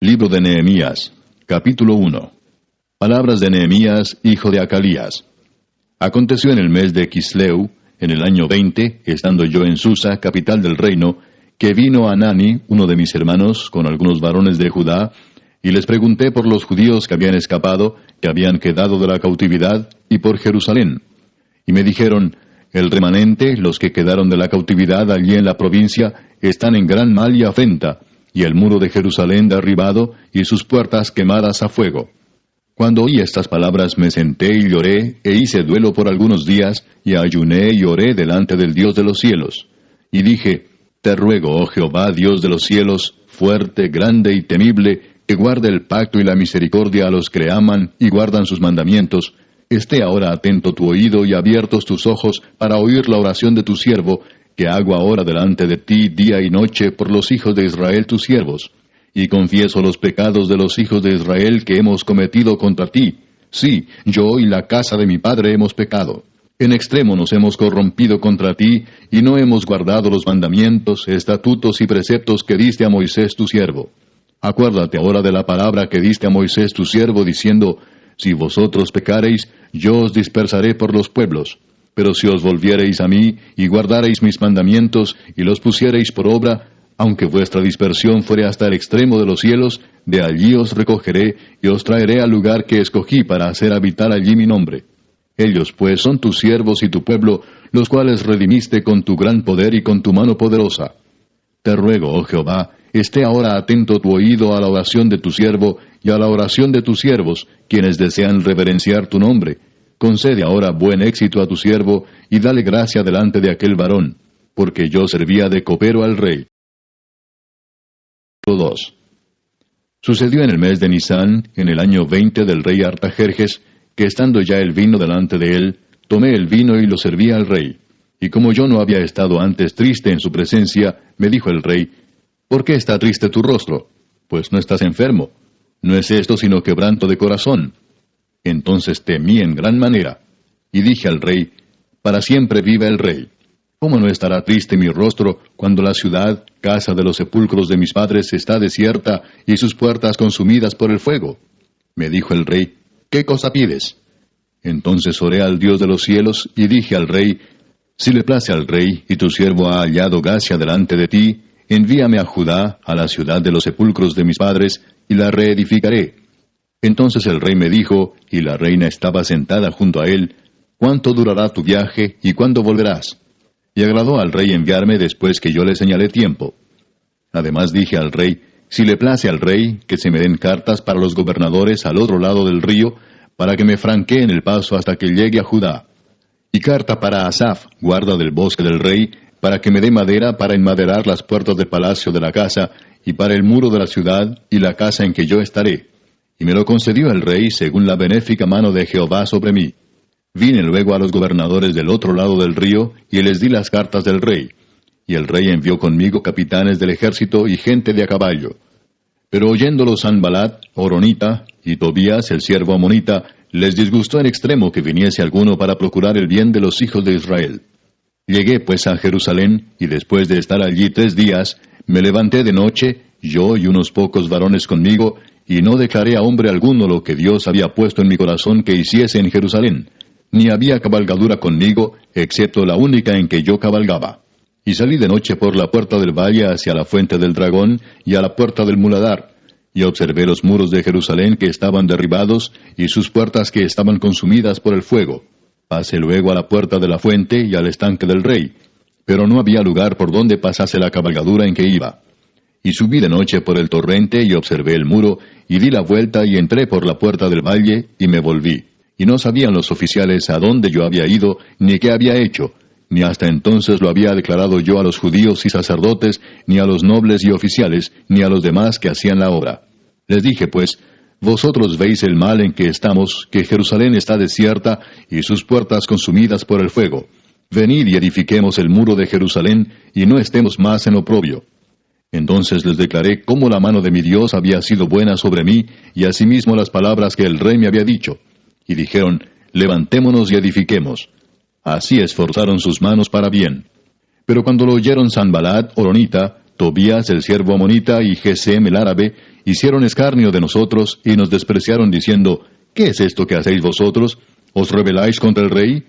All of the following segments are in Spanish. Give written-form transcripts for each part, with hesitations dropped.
Libro de Nehemías, capítulo 1. Palabras de Nehemías, hijo de Acalías. Aconteció en el mes de Quisleu, en el año 20, estando yo en Susa, capital del reino, que vino Hanani, uno de mis hermanos, con algunos varones de Judá, y les pregunté por los judíos que habían escapado, que habían quedado de la cautividad, y por Jerusalén. Y me dijeron, el remanente, los que quedaron de la cautividad allí en la provincia, están en gran mal y afrenta, y el muro de Jerusalén derribado, y sus puertas quemadas a fuego. Cuando oí estas palabras me senté y lloré, e hice duelo por algunos días, y ayuné y oré delante del Dios de los cielos. Y dije, te ruego, oh Jehová, Dios de los cielos, fuerte, grande y temible, que guarde el pacto y la misericordia a los que le aman y guardan sus mandamientos, esté ahora atento tu oído y abiertos tus ojos para oír la oración de tu siervo, que hago ahora delante de ti día y noche por los hijos de Israel tus siervos. Y confieso los pecados de los hijos de Israel que hemos cometido contra ti. Sí, yo y la casa de mi padre hemos pecado. En extremo nos hemos corrompido contra ti, y no hemos guardado los mandamientos, estatutos y preceptos que diste a Moisés tu siervo. Acuérdate ahora de la palabra que diste a Moisés tu siervo, diciendo, si vosotros pecareis, yo os dispersaré por los pueblos. Pero si os volviereis a mí, y guardareis mis mandamientos, y los pusiereis por obra, aunque vuestra dispersión fuere hasta el extremo de los cielos, de allí os recogeré, y os traeré al lugar que escogí para hacer habitar allí mi nombre. Ellos pues son tus siervos y tu pueblo, los cuales redimiste con tu gran poder y con tu mano poderosa. Te ruego, oh Jehová, esté ahora atento tu oído a la oración de tu siervo, y a la oración de tus siervos, quienes desean reverenciar tu nombre. Concede ahora buen éxito a tu siervo, y dale gracia delante de aquel varón, porque yo servía de copero al rey. 2. Sucedió en el mes de Nisán, en el año 20 del rey Artajerjes, que estando ya el vino delante de él, tomé el vino y lo serví al rey. Y como yo no había estado antes triste en su presencia, me dijo el rey, ¿por qué está triste tu rostro? Pues no estás enfermo. No es esto sino quebranto de corazón. Entonces temí en gran manera, y dije al rey, para siempre viva el rey. ¿Cómo no estará triste mi rostro cuando la ciudad, casa de los sepulcros de mis padres, está desierta y sus puertas consumidas por el fuego? Me dijo el rey, ¿qué cosa pides? Entonces oré al Dios de los cielos, y dije al rey, si le place al rey, y tu siervo ha hallado gracia delante de ti, envíame a Judá, a la ciudad de los sepulcros de mis padres, y la reedificaré. Entonces el rey me dijo, y la reina estaba sentada junto a él, ¿cuánto durará tu viaje, y cuándo volverás? Y agradó al rey enviarme después que yo le señalé tiempo. Además dije al rey, si le place al rey, que se me den cartas para los gobernadores al otro lado del río, para que me franqueen el paso hasta que llegue a Judá. Y carta para Asaf, guarda del bosque del rey, para que me dé madera para enmaderar las puertas del palacio de la casa, y para el muro de la ciudad, y la casa en que yo estaré. Y me lo concedió el rey según la benéfica mano de Jehová sobre mí. Vine luego a los gobernadores del otro lado del río, y les di las cartas del rey. Y el rey envió conmigo capitanes del ejército y gente de a caballo. Pero oyéndolo Sanbalat, Horonita, y Tobías, el siervo amonita, les disgustó en extremo que viniese alguno para procurar el bien de los hijos de Israel. Llegué pues a Jerusalén, y después de estar allí 3 días, me levanté de noche, yo y unos pocos varones conmigo, y no declaré a hombre alguno lo que Dios había puesto en mi corazón que hiciese en Jerusalén, ni había cabalgadura conmigo, excepto la única en que yo cabalgaba. Y salí de noche por la puerta del valle hacia la fuente del dragón, y a la puerta del muladar, y observé los muros de Jerusalén que estaban derribados, y sus puertas que estaban consumidas por el fuego. Pasé luego a la puerta de la fuente y al estanque del rey, pero no había lugar por donde pasase la cabalgadura en que iba. Y subí de noche por el torrente y observé el muro, y di la vuelta y entré por la puerta del valle, y me volví. Y no sabían los oficiales a dónde yo había ido, ni qué había hecho, ni hasta entonces lo había declarado yo a los judíos y sacerdotes, ni a los nobles y oficiales, ni a los demás que hacían la obra. Les dije pues, vosotros veis el mal en que estamos, que Jerusalén está desierta, y sus puertas consumidas por el fuego. Venid y edifiquemos el muro de Jerusalén, y no estemos más en oprobio. Entonces les declaré cómo la mano de mi Dios había sido buena sobre mí, y asimismo las palabras que el rey me había dicho. Y dijeron, levantémonos y edifiquemos. Así esforzaron sus manos para bien. Pero cuando lo oyeron Sanbalat, Horonita, Tobías el siervo amonita y Gesem el árabe hicieron escarnio de nosotros y nos despreciaron diciendo, ¿qué es esto que hacéis vosotros? ¿Os rebeláis contra el rey?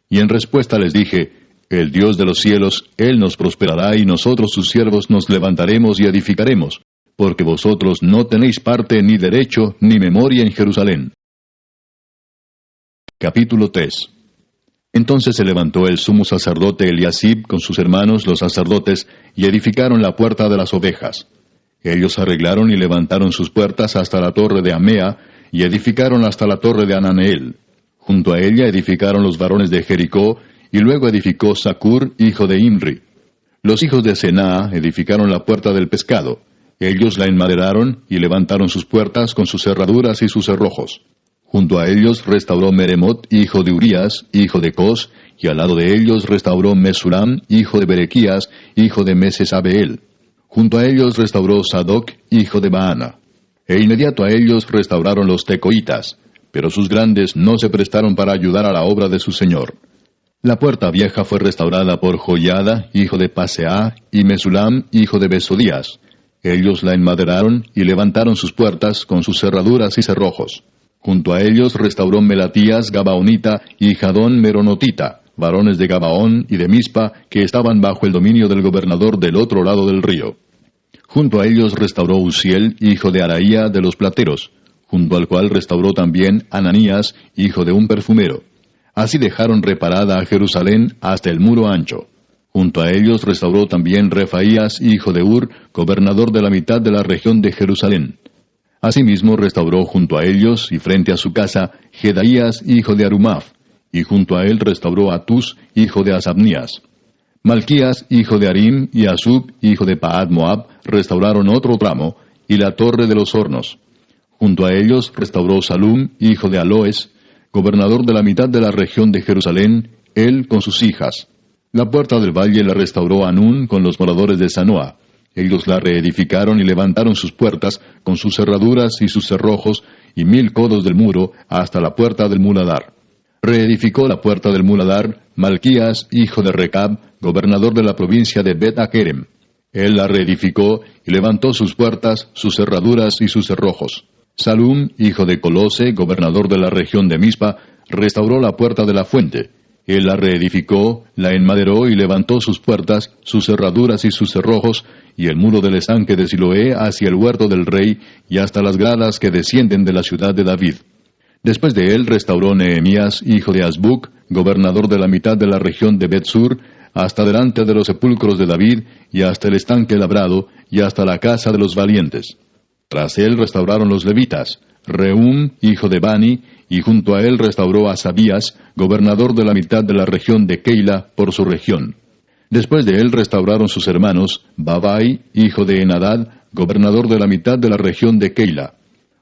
Y en respuesta les dije, el Dios de los cielos, Él nos prosperará y nosotros sus siervos nos levantaremos y edificaremos, porque vosotros no tenéis parte ni derecho ni memoria en Jerusalén. Capítulo 3. Entonces se levantó el sumo sacerdote Eliasib con sus hermanos los sacerdotes y edificaron la puerta de las ovejas. Ellos arreglaron y levantaron sus puertas hasta la torre de Amea y edificaron hasta la torre de Ananeel. Junto a ella edificaron los varones de Jericó y luego edificó Zacur, hijo de Imri. Los hijos de Senaa edificaron la puerta del pescado. Ellos la enmaderaron y levantaron sus puertas con sus cerraduras y sus cerrojos. Junto a ellos restauró Meremot, hijo de Urías, hijo de Cos, y al lado de ellos restauró Mesulam, hijo de Berequías, hijo de Mesesabeel. Junto a ellos restauró Sadoc, hijo de Baana. E inmediato a ellos restauraron los tecoitas, pero sus grandes no se prestaron para ayudar a la obra de su señor. La puerta vieja fue restaurada por Joiada, hijo de Paseah, y Mesulam, hijo de Besodías. Ellos la enmaderaron y levantaron sus puertas con sus cerraduras y cerrojos. Junto a ellos restauró Melatías Gabaonita y Jadón Meronotita, varones de Gabaón y de Mispa, que estaban bajo el dominio del gobernador del otro lado del río. Junto a ellos restauró Uziel, hijo de Araía de los plateros, junto al cual restauró también Ananías, hijo de un perfumero. Así dejaron reparada a Jerusalén hasta el muro ancho. Junto a ellos restauró también Refaías, hijo de Ur, gobernador de la mitad de la región de Jerusalén. Asimismo restauró junto a ellos y frente a su casa Jedaías, hijo de Arumaf, y junto a él restauró a Tus, hijo de Asabnías. Malquías, hijo de Arim, y Asub, hijo de Paad Moab, restauraron otro tramo, y la torre de los hornos. Junto a ellos restauró Salum, hijo de Aloes, gobernador de la mitad de la región de Jerusalén, él con sus hijas. La puerta del valle la restauró Anún con los moradores de Sanoa. Ellos la reedificaron y levantaron sus puertas con sus cerraduras y sus cerrojos y 1000 codos del muro hasta la puerta del muladar. Reedificó la puerta del muladar Malquías, hijo de Recab, gobernador de la provincia de Bet-Akerem. Él la reedificó y levantó sus puertas, sus cerraduras y sus cerrojos. Salum, hijo de Colose, gobernador de la región de Mispa, restauró la puerta de la fuente. Él la reedificó, la enmaderó y levantó sus puertas, sus cerraduras y sus cerrojos, y el muro del estanque de Siloé hacia el huerto del rey, y hasta las gradas que descienden de la ciudad de David. Después de él restauró Nehemías, hijo de Azbuc, gobernador de la mitad de la región de Bet-Sur, hasta delante de los sepulcros de David, y hasta el estanque labrado, y hasta la casa de los valientes. Tras él restauraron los levitas, Reum, hijo de Bani, y junto a él restauró a Sabías, gobernador de la mitad de la región de Keila, por su región. Después de él restauraron sus hermanos, Babai, hijo de Enadad, gobernador de la mitad de la región de Keila.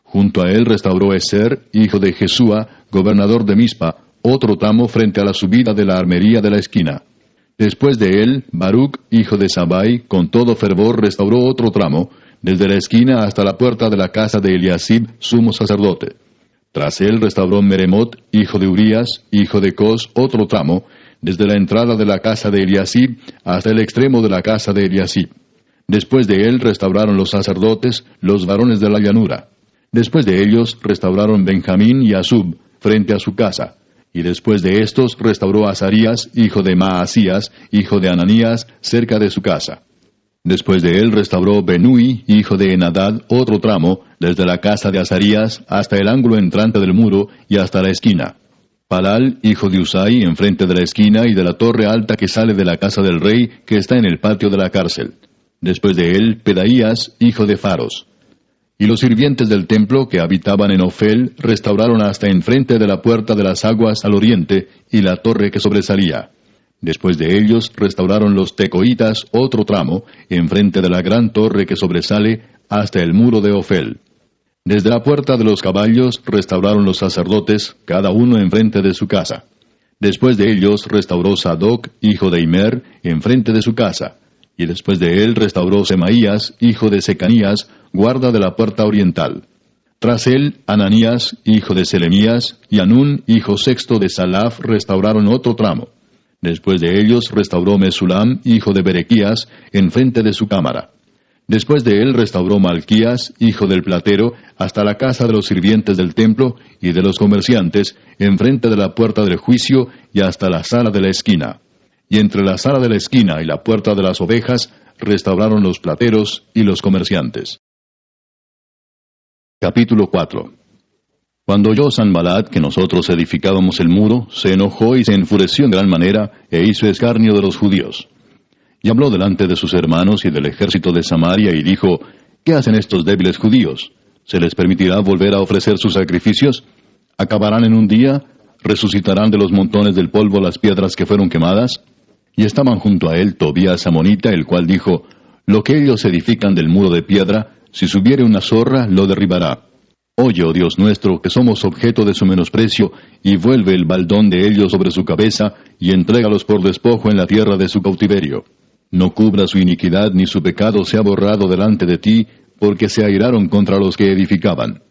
Junto a él restauró Eser, hijo de Jesúa, gobernador de Mispa, otro tramo frente a la subida de la armería de la esquina. Después de él, Baruc, hijo de Sabai, con todo fervor restauró otro tramo, desde la esquina hasta la puerta de la casa de Eliasib, sumo sacerdote. Tras él restauró Meremot, hijo de Urías, hijo de Cos, otro tramo, desde la entrada de la casa de Eliasib hasta el extremo de la casa de Eliasib. Después de él restauraron los sacerdotes, los varones de la llanura. Después de ellos restauraron Benjamín y Asub, frente a su casa. Y después de estos restauró a Azarías, hijo de Maasías, hijo de Ananías, cerca de su casa. Después de él restauró Benui, hijo de Enadad, otro tramo, desde la casa de Azarías hasta el ángulo entrante del muro y hasta la esquina. Palal, hijo de Usai, enfrente de la esquina y de la torre alta que sale de la casa del rey, que está en el patio de la cárcel. Después de él, Pedaías, hijo de Faros. Y los sirvientes del templo que habitaban en Ofel restauraron hasta enfrente de la puerta de las aguas al oriente y la torre que sobresalía. Después de ellos restauraron los tecoitas otro tramo, enfrente de la gran torre que sobresale, hasta el muro de Ofel. Desde la puerta de los caballos restauraron los sacerdotes, cada uno enfrente de su casa. Después de ellos restauró Sadoc, hijo de Imer, enfrente de su casa. Y después de él restauró Semaías, hijo de Secanías, guarda de la puerta oriental. Tras él, Ananías, hijo de Selemías, y Anún, hijo sexto de Salaf, restauraron otro tramo. Después de ellos restauró Mesulam, hijo de Berequías, enfrente de su cámara. Después de él restauró Malquías, hijo del platero, hasta la casa de los sirvientes del templo y de los comerciantes, enfrente de la puerta del juicio y hasta la sala de la esquina. Y entre la sala de la esquina y la puerta de las ovejas restauraron los plateros y los comerciantes. Capítulo 4. Cuando oyó Sanballat que nosotros edificábamos el muro, se enojó y se enfureció en gran manera, e hizo escarnio de los judíos. Y habló delante de sus hermanos y del ejército de Samaria, y dijo, ¿qué hacen estos débiles judíos? ¿Se les permitirá volver a ofrecer sus sacrificios? ¿Acabarán en un día? ¿Resucitarán de los montones del polvo las piedras que fueron quemadas? Y estaban junto a él Tobías amonita, el cual dijo, lo que ellos edifican del muro de piedra, si subiere una zorra, lo derribará. Oye, oh Dios nuestro, que somos objeto de su menosprecio, y vuelve el baldón de ellos sobre su cabeza, y entrégalos por despojo en la tierra de su cautiverio. No cubra su iniquidad, ni su pecado sea borrado delante de ti, porque se airaron contra los que edificaban.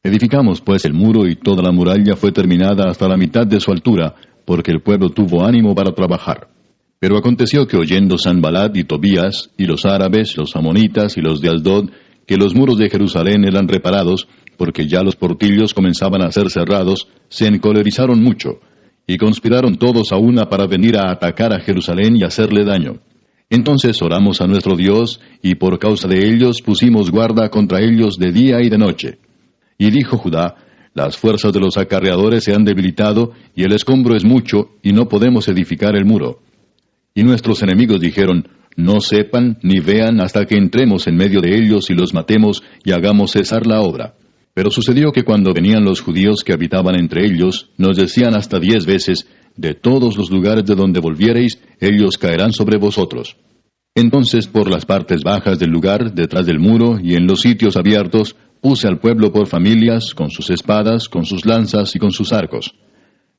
Edificamos pues el muro, y toda la muralla fue terminada hasta la mitad de su altura, porque el pueblo tuvo ánimo para trabajar. Pero aconteció que oyendo Sanballat y Tobías, y los árabes, los amonitas y los de Asdod, que los muros de Jerusalén eran reparados, porque ya los portillos comenzaban a ser cerrados, se encolerizaron mucho, y conspiraron todos a una para venir a atacar a Jerusalén y hacerle daño. Entonces oramos a nuestro Dios, y por causa de ellos pusimos guarda contra ellos de día y de noche. Y dijo Judá, las fuerzas de los acarreadores se han debilitado, y el escombro es mucho, y no podemos edificar el muro. Y nuestros enemigos dijeron, no sepan ni vean hasta que entremos en medio de ellos y los matemos y hagamos cesar la obra. Pero sucedió que cuando venían los judíos que habitaban entre ellos, nos decían hasta 10 veces, de todos los lugares de donde volviereis, ellos caerán sobre vosotros. Entonces por las partes bajas del lugar, detrás del muro, y en los sitios abiertos, puse al pueblo por familias, con sus espadas, con sus lanzas y con sus arcos.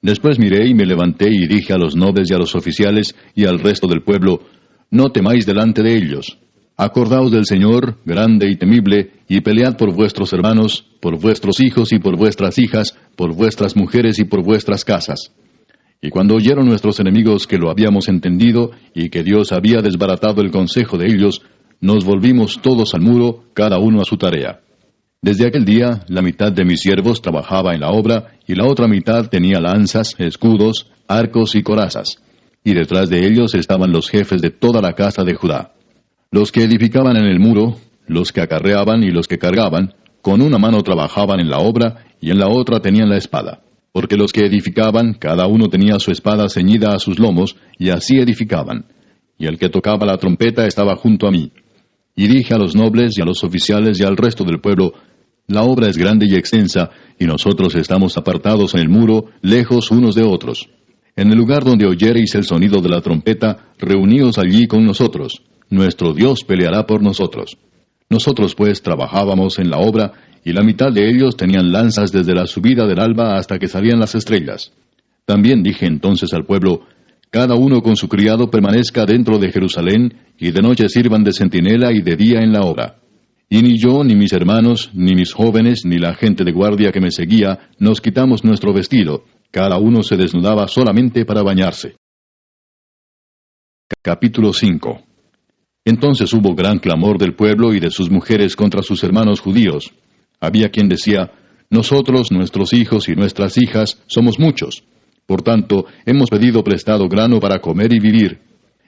Después miré y me levanté y dije a los nobles y a los oficiales y al resto del pueblo, no temáis delante de ellos. Acordaos del Señor, grande y temible, y pelead por vuestros hermanos, por vuestros hijos y por vuestras hijas, por vuestras mujeres y por vuestras casas. Y cuando oyeron nuestros enemigos que lo habíamos entendido, y que Dios había desbaratado el consejo de ellos, nos volvimos todos al muro, cada uno a su tarea. Desde aquel día, la mitad de mis siervos trabajaba en la obra, y la otra mitad tenía lanzas, escudos, arcos y corazas. Y detrás de ellos estaban los jefes de toda la casa de Judá. Los que edificaban en el muro, los que acarreaban y los que cargaban, con una mano trabajaban en la obra, y en la otra tenían la espada. Porque los que edificaban, cada uno tenía su espada ceñida a sus lomos, y así edificaban. Y el que tocaba la trompeta estaba junto a mí. Y dije a los nobles y a los oficiales y al resto del pueblo, la obra es grande y extensa, y nosotros estamos apartados en el muro, lejos unos de otros. En el lugar donde oyereis el sonido de la trompeta, reuníos allí con nosotros. Nuestro Dios peleará por nosotros. Nosotros pues trabajábamos en la obra, y la mitad de ellos tenían lanzas desde la subida del alba hasta que salían las estrellas. También dije entonces al pueblo, cada uno con su criado permanezca dentro de Jerusalén, y de noche sirvan de centinela y de día en la obra. Y ni yo, ni mis hermanos, ni mis jóvenes, ni la gente de guardia que me seguía, nos quitamos nuestro vestido. Cada uno se desnudaba solamente para bañarse. Capítulo 5. Entonces hubo gran clamor del pueblo y de sus mujeres contra sus hermanos judíos. Había quien decía, nosotros, nuestros hijos y nuestras hijas, somos muchos. Por tanto, hemos pedido prestado grano para comer y vivir.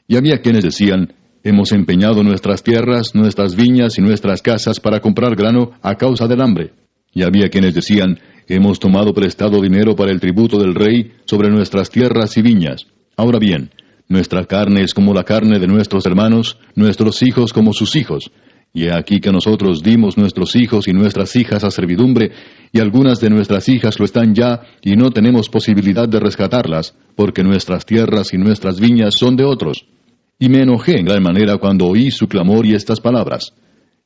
Y había quienes decían, hemos empeñado nuestras tierras, nuestras viñas y nuestras casas para comprar grano a causa del hambre. Y había quienes decían, hemos tomado prestado dinero para el tributo del rey sobre nuestras tierras y viñas. Ahora bien, nuestra carne es como la carne de nuestros hermanos, nuestros hijos como sus hijos. Y he aquí que nosotros dimos nuestros hijos y nuestras hijas a servidumbre, y algunas de nuestras hijas lo están ya, y no tenemos posibilidad de rescatarlas, porque nuestras tierras y nuestras viñas son de otros. Y me enojé en gran manera cuando oí su clamor y estas palabras.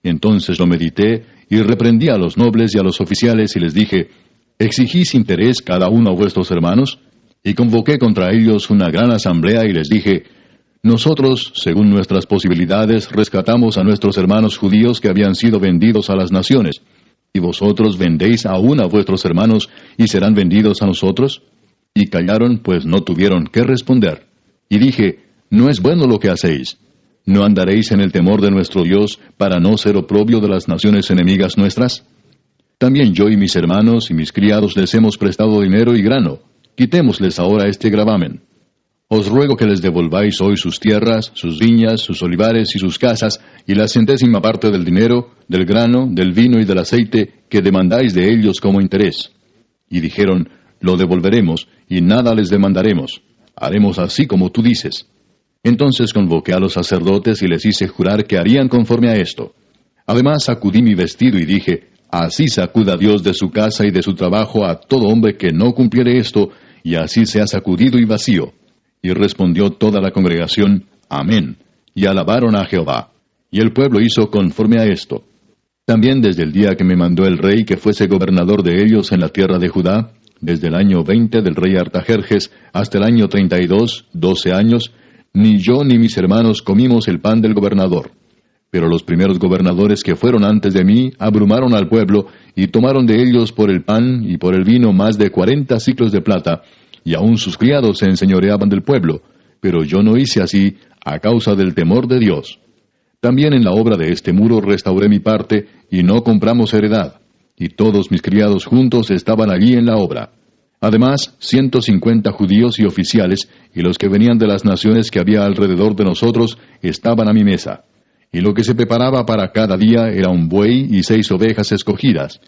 Entonces lo medité, y reprendí a los nobles y a los oficiales, y les dije, ¿exigís interés cada uno a vuestros hermanos? Y convoqué contra ellos una gran asamblea, y les dije, nosotros, según nuestras posibilidades, rescatamos a nuestros hermanos judíos que habían sido vendidos a las naciones. ¿Y vosotros vendéis aún a vuestros hermanos, y serán vendidos a nosotros? Y callaron, pues no tuvieron qué responder. Y dije, no es bueno lo que hacéis. ¿No andaréis en el temor de nuestro Dios para no ser oprobio de las naciones enemigas nuestras? También yo y mis hermanos y mis criados les hemos prestado dinero y grano. Quitémosles ahora este gravamen. Os ruego que les devolváis hoy sus tierras, sus viñas, sus olivares y sus casas, y la centésima parte del dinero, del grano, del vino y del aceite que demandáis de ellos como interés. Y dijeron, lo devolveremos, y nada les demandaremos. Haremos así como tú dices. Entonces convoqué a los sacerdotes y les hice jurar que harían conforme a esto. Además sacudí mi vestido y dije, así sacuda Dios de su casa y de su trabajo a todo hombre que no cumpliere esto, y así sea sacudido y vacío. Y respondió toda la congregación, Amén, y alabaron a Jehová. Y el pueblo hizo conforme a esto. También desde el día que me mandó el rey que fuese gobernador de ellos en la tierra de Judá, desde el año 20 del rey Artajerjes hasta el año 32, 12 años, ni yo ni mis hermanos comimos el pan del gobernador. Pero los primeros gobernadores que fueron antes de mí abrumaron al pueblo, y tomaron de ellos por el pan y por el vino más de 40 siclos de plata, y aun sus criados se enseñoreaban del pueblo, pero yo no hice así a causa del temor de Dios. También en la obra de este muro restauré mi parte, y no compramos heredad, y todos mis criados juntos estaban allí en la obra. Además, 150 judíos y oficiales, y los que venían de las naciones que había alrededor de nosotros, estaban a mi mesa. Y lo que se preparaba para cada día era un buey y 6 ovejas escogidas.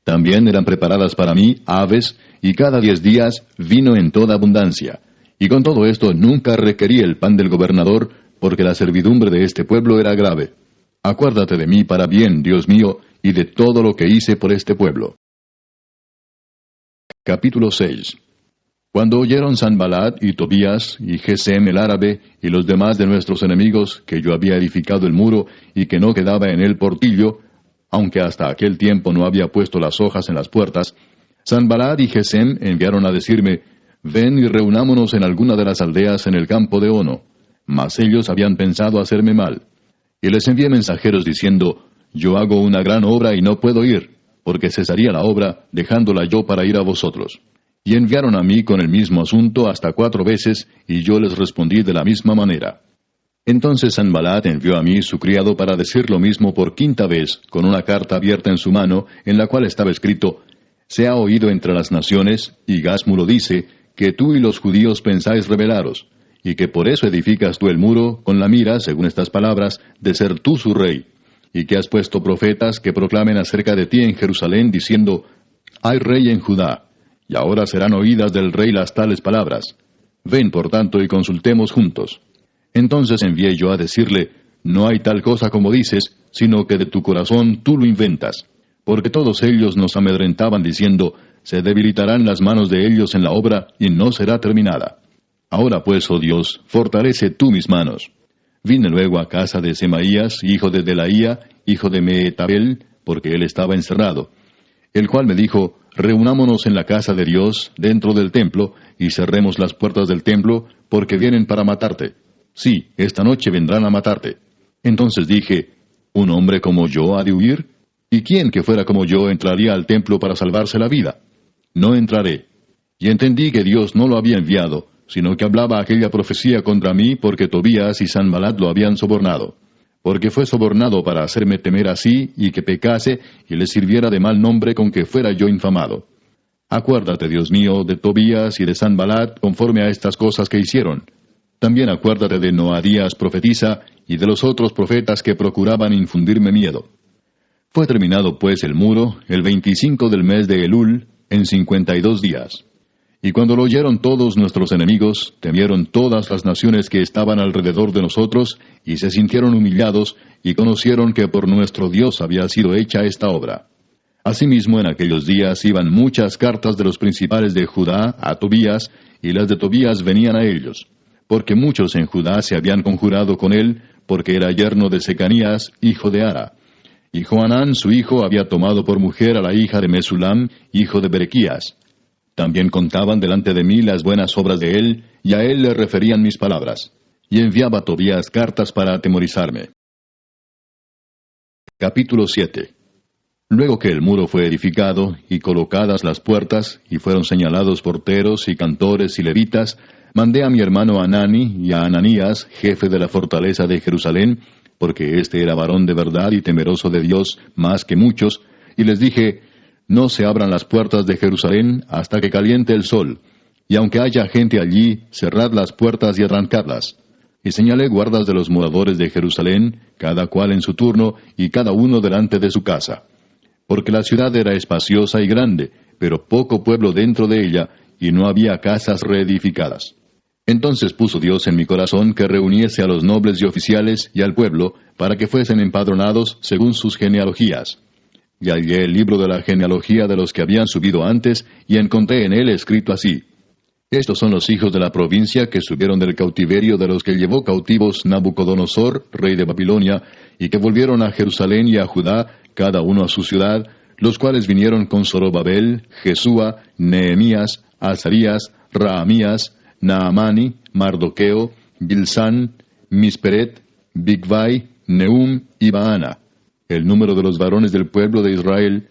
También eran preparadas para mí aves, y cada 10 días vino en toda abundancia. Y con todo esto nunca requerí el pan del gobernador, porque la servidumbre de este pueblo era grave. Acuérdate de mí para bien, Dios mío, y de todo lo que hice por este pueblo. Capítulo 6. Cuando oyeron Sanballat y Tobías y Gesem el árabe y los demás de nuestros enemigos que yo había edificado el muro y que no quedaba en él portillo, aunque hasta aquel tiempo no había puesto las hojas en las puertas, Sanballat y Gesem enviaron a decirme, ven y reunámonos en alguna de las aldeas en el campo de Ono. Mas ellos habían pensado hacerme mal. Y les envié mensajeros diciendo, yo hago una gran obra y no puedo ir, porque cesaría la obra, dejándola yo para ir a vosotros. Y enviaron a mí con el mismo asunto hasta 4 veces, y yo les respondí de la misma manera. Entonces Sanballat envió a mí su criado para decir lo mismo por 5ª vez, con una carta abierta en su mano, en la cual estaba escrito, se ha oído entre las naciones, y Gasmu lo dice, que tú y los judíos pensáis rebelaros, y que por eso edificas tú el muro, con la mira, según estas palabras, de ser tú su rey, y que has puesto profetas que proclamen acerca de ti en Jerusalén, diciendo, hay rey en Judá. Y ahora serán oídas del rey las tales palabras. Ven, por tanto, y consultemos juntos. Entonces envié yo a decirle, no hay tal cosa como dices, sino que de tu corazón tú lo inventas. Porque todos ellos nos amedrentaban diciendo, se debilitarán las manos de ellos en la obra, y no será terminada. Ahora pues, oh Dios, fortalece tú mis manos. Vine luego a casa de Semaías, hijo de Delaía, hijo de Mehetabel, porque él estaba encerrado, el cual me dijo, reunámonos en la casa de Dios, dentro del templo, y cerremos las puertas del templo, porque vienen para matarte. Sí, esta noche vendrán a matarte. Entonces dije, ¿un hombre como yo ha de huir? ¿Y quién que fuera como yo entraría al templo para salvarse la vida? No entraré. Y entendí que Dios no lo había enviado, sino que hablaba aquella profecía contra mí, porque Tobías y Sanballat lo habían sobornado. Porque fue sobornado para hacerme temer así, y que pecase, y le sirviera de mal nombre con que fuera yo infamado. Acuérdate, Dios mío, de Tobías y de Sanballat, conforme a estas cosas que hicieron. También acuérdate de Noadías profetisa, y de los otros profetas que procuraban infundirme miedo. Fue terminado pues el muro, el 25 del mes de Elul, en 52 días. Y cuando lo oyeron todos nuestros enemigos, temieron todas las naciones que estaban alrededor de nosotros, y se sintieron humillados, y conocieron que por nuestro Dios había sido hecha esta obra. Asimismo, en aquellos días iban muchas cartas de los principales de Judá a Tobías, y las de Tobías venían a ellos, porque muchos en Judá se habían conjurado con él, porque era yerno de Secanías, hijo de Ara. Y Johanán, su hijo, había tomado por mujer a la hija de Mesulam, hijo de Berequías. También contaban delante de mí las buenas obras de él, y a él le referían mis palabras. Y enviaba a Tobías cartas para atemorizarme. Capítulo 7. Luego que el muro fue edificado, y colocadas las puertas, y fueron señalados porteros y cantores y levitas, Mandé a mi hermano Hanani y a Ananías, jefe de la fortaleza de Jerusalén, porque éste era varón de verdad y temeroso de Dios más que muchos, y les dije, no se abran las puertas de Jerusalén hasta que caliente el sol, y aunque haya gente allí, cerrad las puertas y arrancadlas. Y señalé guardas de los moradores de Jerusalén, cada cual en su turno, y cada uno delante de su casa. Porque la ciudad era espaciosa y grande, pero poco pueblo dentro de ella, y no había casas reedificadas. Entonces puso Dios en mi corazón que reuniese a los nobles y oficiales y al pueblo, para que fuesen empadronados según sus genealogías. Y hallé el libro de la genealogía de los que habían subido antes, y encontré en él escrito así: Estos son los hijos de la provincia que subieron del cautiverio de los que llevó cautivos Nabucodonosor, rey de Babilonia, y que volvieron a Jerusalén y a Judá, cada uno a su ciudad, los cuales vinieron con Zorobabel, Jesúa, Nehemías, Azarías, Raamías, Naamani, Mardoqueo, Bilsán, Misperet, Bigvai, Nehum y Baana. El número de los varones del pueblo de Israel,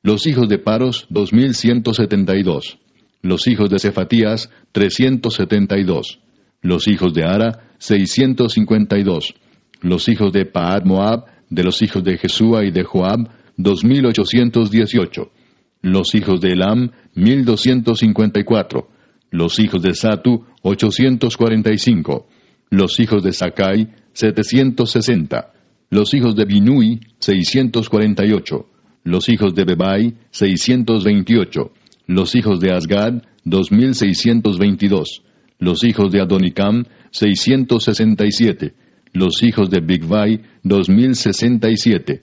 los hijos de Paros, 2172. Los hijos de Cefatías, 372. Los hijos de Ara, 652. Los hijos de Paad Moab, de los hijos de Jesúa y de Joab, 2818. Los hijos de Elam, 1254. Los hijos de Satu, 845. Los hijos de Sakai, 760. Los hijos de Binui, 648. Los hijos de Bebai, 628. Los hijos de Asgad, 2622. Los hijos de Adonicam, 667. Los hijos de Bigvai, 2067.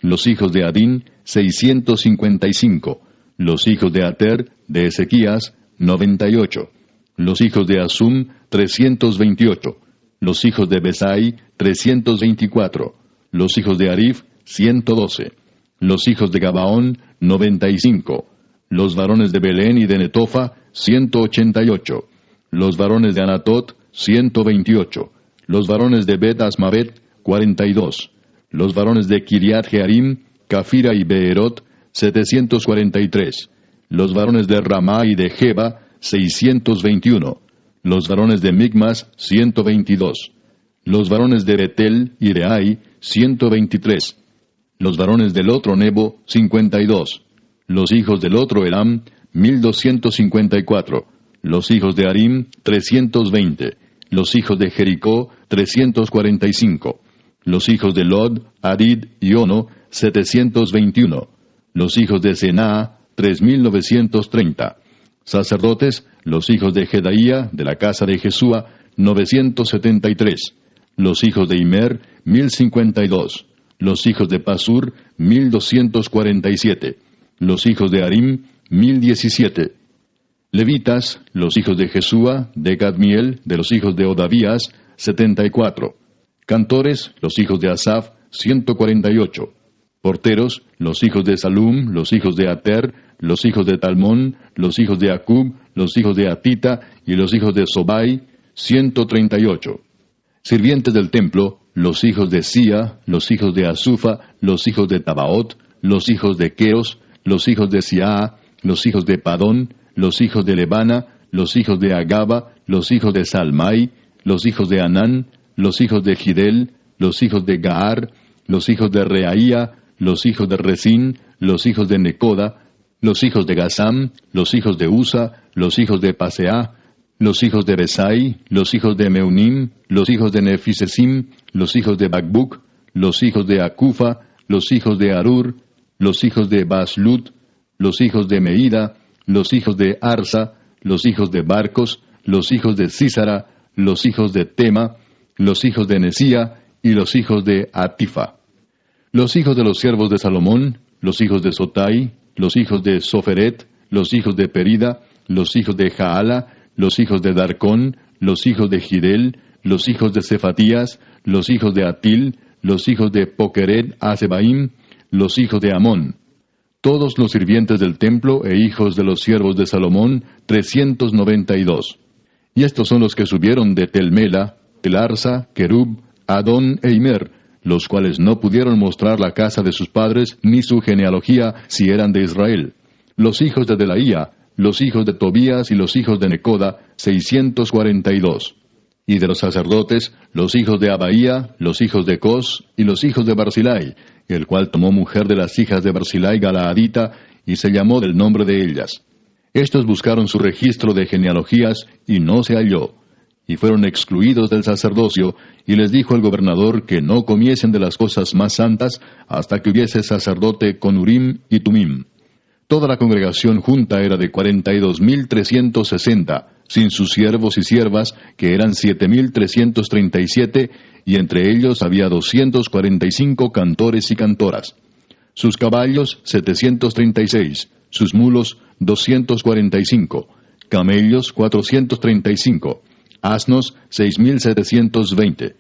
Los hijos de Adín, 655. Los hijos de Ater, de Ezequías, 98. Los hijos de Asum, 328. Los hijos de Besai, 324. Los hijos de Arif, 112. Los hijos de Gabaón, 95. Los varones de Belén y de Netofa, 188. Los varones de Anatot, 128. Los varones de Bet Asmavet, 42. Los varones de Kiriat Jearim, Cafira y Beerot, 743. Los varones de Ramá y de Jeba, 621. Los varones de Migmas, 122. Los varones de Betel y de Ai, 123. Los varones del otro Nebo, 52. Los hijos del otro Elam, 1254. Los hijos de Arim, 320. Los hijos de Jericó, 345. Los hijos de Lod, Adid y Ono, 721. Los hijos de Senaa, 3930. Sacerdotes, los hijos de Jedaía, de la casa de Jesúa, 973. Los hijos de Imer, 1052. Los hijos de Pasur, 1247. Los hijos de Arim, 1017. Levitas, los hijos de Jesúa, de Cadmiel, de los hijos de Odavías, 74. Cantores, los hijos de Asaf, 148. Porteros, los hijos de Salum, los hijos de Ater, los hijos de Talmón, los hijos de Acub, los hijos de Atita y los hijos de Sobai, 138. Sirvientes del templo, los hijos de Sia, los hijos de Asufa, los hijos de Tabaot, los hijos de Queos, los hijos de Siaa, los hijos de Padón, los hijos de Lebana, los hijos de Agaba, los hijos de Salmai, los hijos de Anán, los hijos de Gidel, los hijos de Gaar, los hijos de Reaía, los hijos de Resín, los hijos de Necoda, los hijos de Gazam, los hijos de Usa, los hijos de Paseah, los hijos de Besai, los hijos de Meunim, los hijos de Nefisesim, los hijos de Bakbuk, los hijos de Acufa, los hijos de Arur, los hijos de Baslut, los hijos de Meida, los hijos de Arsa, los hijos de Barcos, los hijos de Císara, los hijos de Tema, los hijos de Nesía y los hijos de Atifa. Los hijos de los siervos de Salomón, los hijos de Sotai, los hijos de Soferet, los hijos de Perida, los hijos de Jaala, los hijos de Darcón, los hijos de Gidel, los hijos de Cefatías, los hijos de Atil, los hijos de Pokeret Asebaim, los hijos de Amón. Todos los sirvientes del templo e hijos de los siervos de Salomón, 392. Y estos son los que subieron de Telmela, Telarsa, Kerub, Adón e Imer, los cuales no pudieron mostrar la casa de sus padres ni su genealogía si eran de Israel. Los hijos de Delaía, los hijos de Tobías y los hijos de Necoda, 642. Y de los sacerdotes, los hijos de Abaía, los hijos de Cos y los hijos de Barzilai, el cual tomó mujer de las hijas de Barzilai Galaadita, y se llamó del nombre de ellas. Estos buscaron su registro de genealogías, y no se halló. Y fueron excluidos del sacerdocio, y les dijo el gobernador que no comiesen de las cosas más santas, hasta que hubiese sacerdote con Urim y Tumim. Toda la congregación junta era de 42,360, sin sus siervos y siervas, que eran 7,337, y entre ellos había 245 cantores y cantoras. Sus caballos, 736, sus mulos, 245, camellos, 435, asnos, 6,720.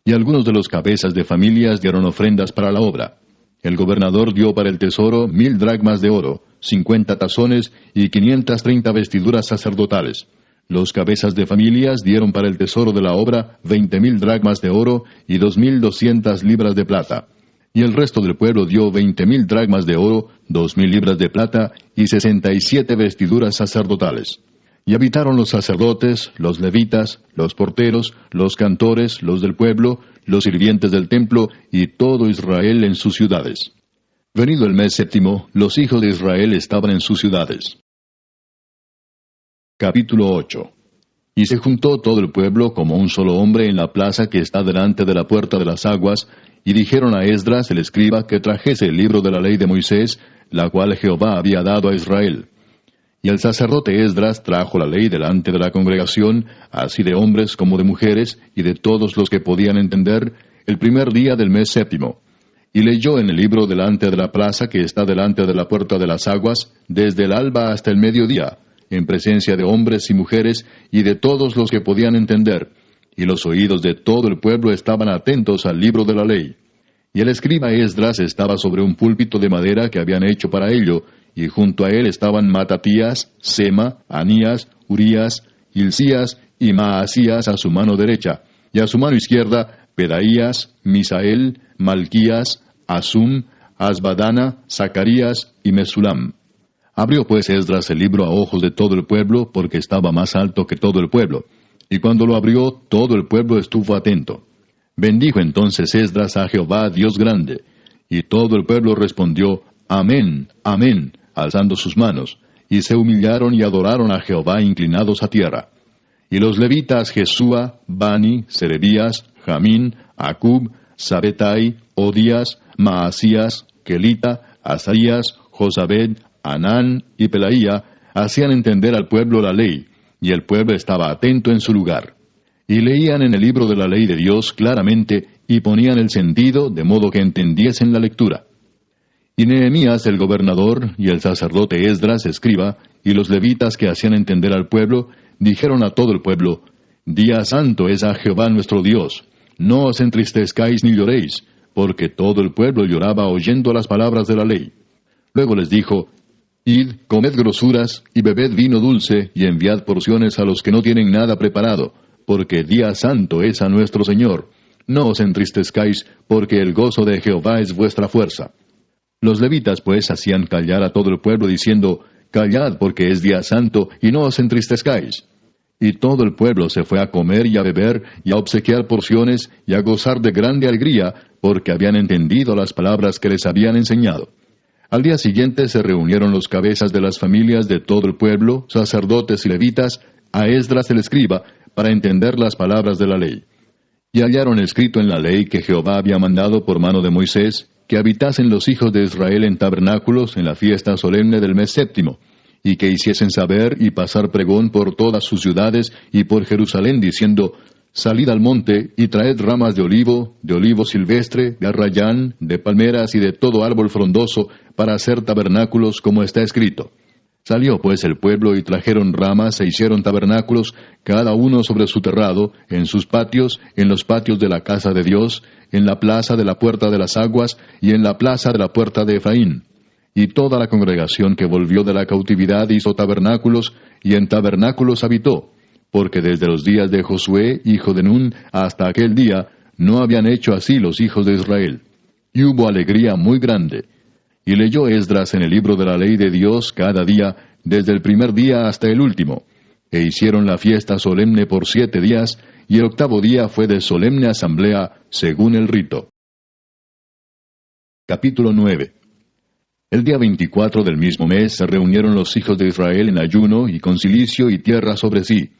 Y algunos de los cabezas de familias dieron ofrendas para la obra. El gobernador dio para el tesoro 1,000 dracmas de oro, 50 tazones y 530 vestiduras sacerdotales. Los cabezas de familias dieron para el tesoro de la obra 20,000 dracmas de oro y 2,200 libras de plata. Y el resto del pueblo dio 20,000 dracmas de oro, 2,000 libras de plata y 67 vestiduras sacerdotales. Y habitaron los sacerdotes, los levitas, los porteros, los cantores, los del pueblo, los sirvientes del templo y todo Israel en sus ciudades. Venido el mes séptimo, los hijos de Israel estaban en sus ciudades. Capítulo 8. Y se juntó todo el pueblo como un solo hombre en la plaza que está delante de la puerta de las aguas, y dijeron a Esdras el escriba que trajese el libro de la ley de Moisés, la cual Jehová había dado a Israel. Y el sacerdote Esdras trajo la ley delante de la congregación, así de hombres como de mujeres, y de todos los que podían entender, el primer día del mes séptimo. Y leyó en el libro delante de la plaza que está delante de la puerta de las aguas, desde el alba hasta el mediodía, en presencia de hombres y mujeres, y de todos los que podían entender. Y los oídos de todo el pueblo estaban atentos al libro de la ley. Y el escriba Esdras estaba sobre un púlpito de madera que habían hecho para ello, y junto a él estaban Matatías, Sema, Anías, Urías, Hilcías y Maasías a su mano derecha, y a su mano izquierda Pedaías, Misael, Malquías, Asum, Asbadana, Zacarías y Mesulam. Abrió pues Esdras el libro a ojos de todo el pueblo, porque estaba más alto que todo el pueblo. Y cuando lo abrió, todo el pueblo estuvo atento. Bendijo entonces Esdras a Jehová, Dios grande. Y todo el pueblo respondió, Amén, Amén, alzando sus manos. Y se humillaron y adoraron a Jehová inclinados a tierra. Y los levitas Jesúa, Bani, Serebías, Jamín, Acub, Sabetai, Odías, Maasías, Kelita, Asarías, Josabed, Anán y Pelaía hacían entender al pueblo la ley, y el pueblo estaba atento en su lugar. Y leían en el libro de la ley de Dios claramente, y ponían el sentido, de modo que entendiesen la lectura. Y Nehemías el gobernador, y el sacerdote Esdras escriba, y los levitas que hacían entender al pueblo, dijeron a todo el pueblo, Día santo es a Jehová nuestro Dios, no os entristezcáis ni lloréis, porque todo el pueblo lloraba oyendo las palabras de la ley. Luego les dijo, Id, comed grosuras, y bebed vino dulce, y enviad porciones a los que no tienen nada preparado, porque día santo es a nuestro Señor. No os entristezcáis, porque el gozo de Jehová es vuestra fuerza. Los levitas pues hacían callar a todo el pueblo, diciendo, Callad, porque es día santo, y no os entristezcáis. Y todo el pueblo se fue a comer y a beber, y a obsequiar porciones, y a gozar de grande alegría, porque habían entendido las palabras que les habían enseñado. Al día siguiente se reunieron los cabezas de las familias de todo el pueblo, sacerdotes y levitas, a Esdras el escriba, para entender las palabras de la ley. Y hallaron escrito en la ley que Jehová había mandado por mano de Moisés, que habitasen los hijos de Israel en tabernáculos en la fiesta solemne del mes séptimo, y que hiciesen saber y pasar pregón por todas sus ciudades y por Jerusalén, diciendo, Salid al monte y traed ramas de olivo silvestre, de arrayán, de palmeras y de todo árbol frondoso, para hacer tabernáculos como está escrito. Salió pues el pueblo y trajeron ramas e hicieron tabernáculos, cada uno sobre su terrado, en sus patios, en los patios de la casa de Dios, en la plaza de la puerta de las aguas y en la plaza de la puerta de Efraín. Y toda la congregación que volvió de la cautividad hizo tabernáculos, y en tabernáculos habitó, porque desde los días de Josué, hijo de Nun, hasta aquel día, no habían hecho así los hijos de Israel. Y hubo alegría muy grande. Y leyó Esdras en el libro de la ley de Dios cada día desde el primer día hasta el último. E hicieron la fiesta solemne por 7 días, y el octavo día fue de solemne asamblea, según el rito. Capítulo 9. El día 24 del mismo mes se reunieron los hijos de Israel en ayuno y con cilicio y tierra sobre sí.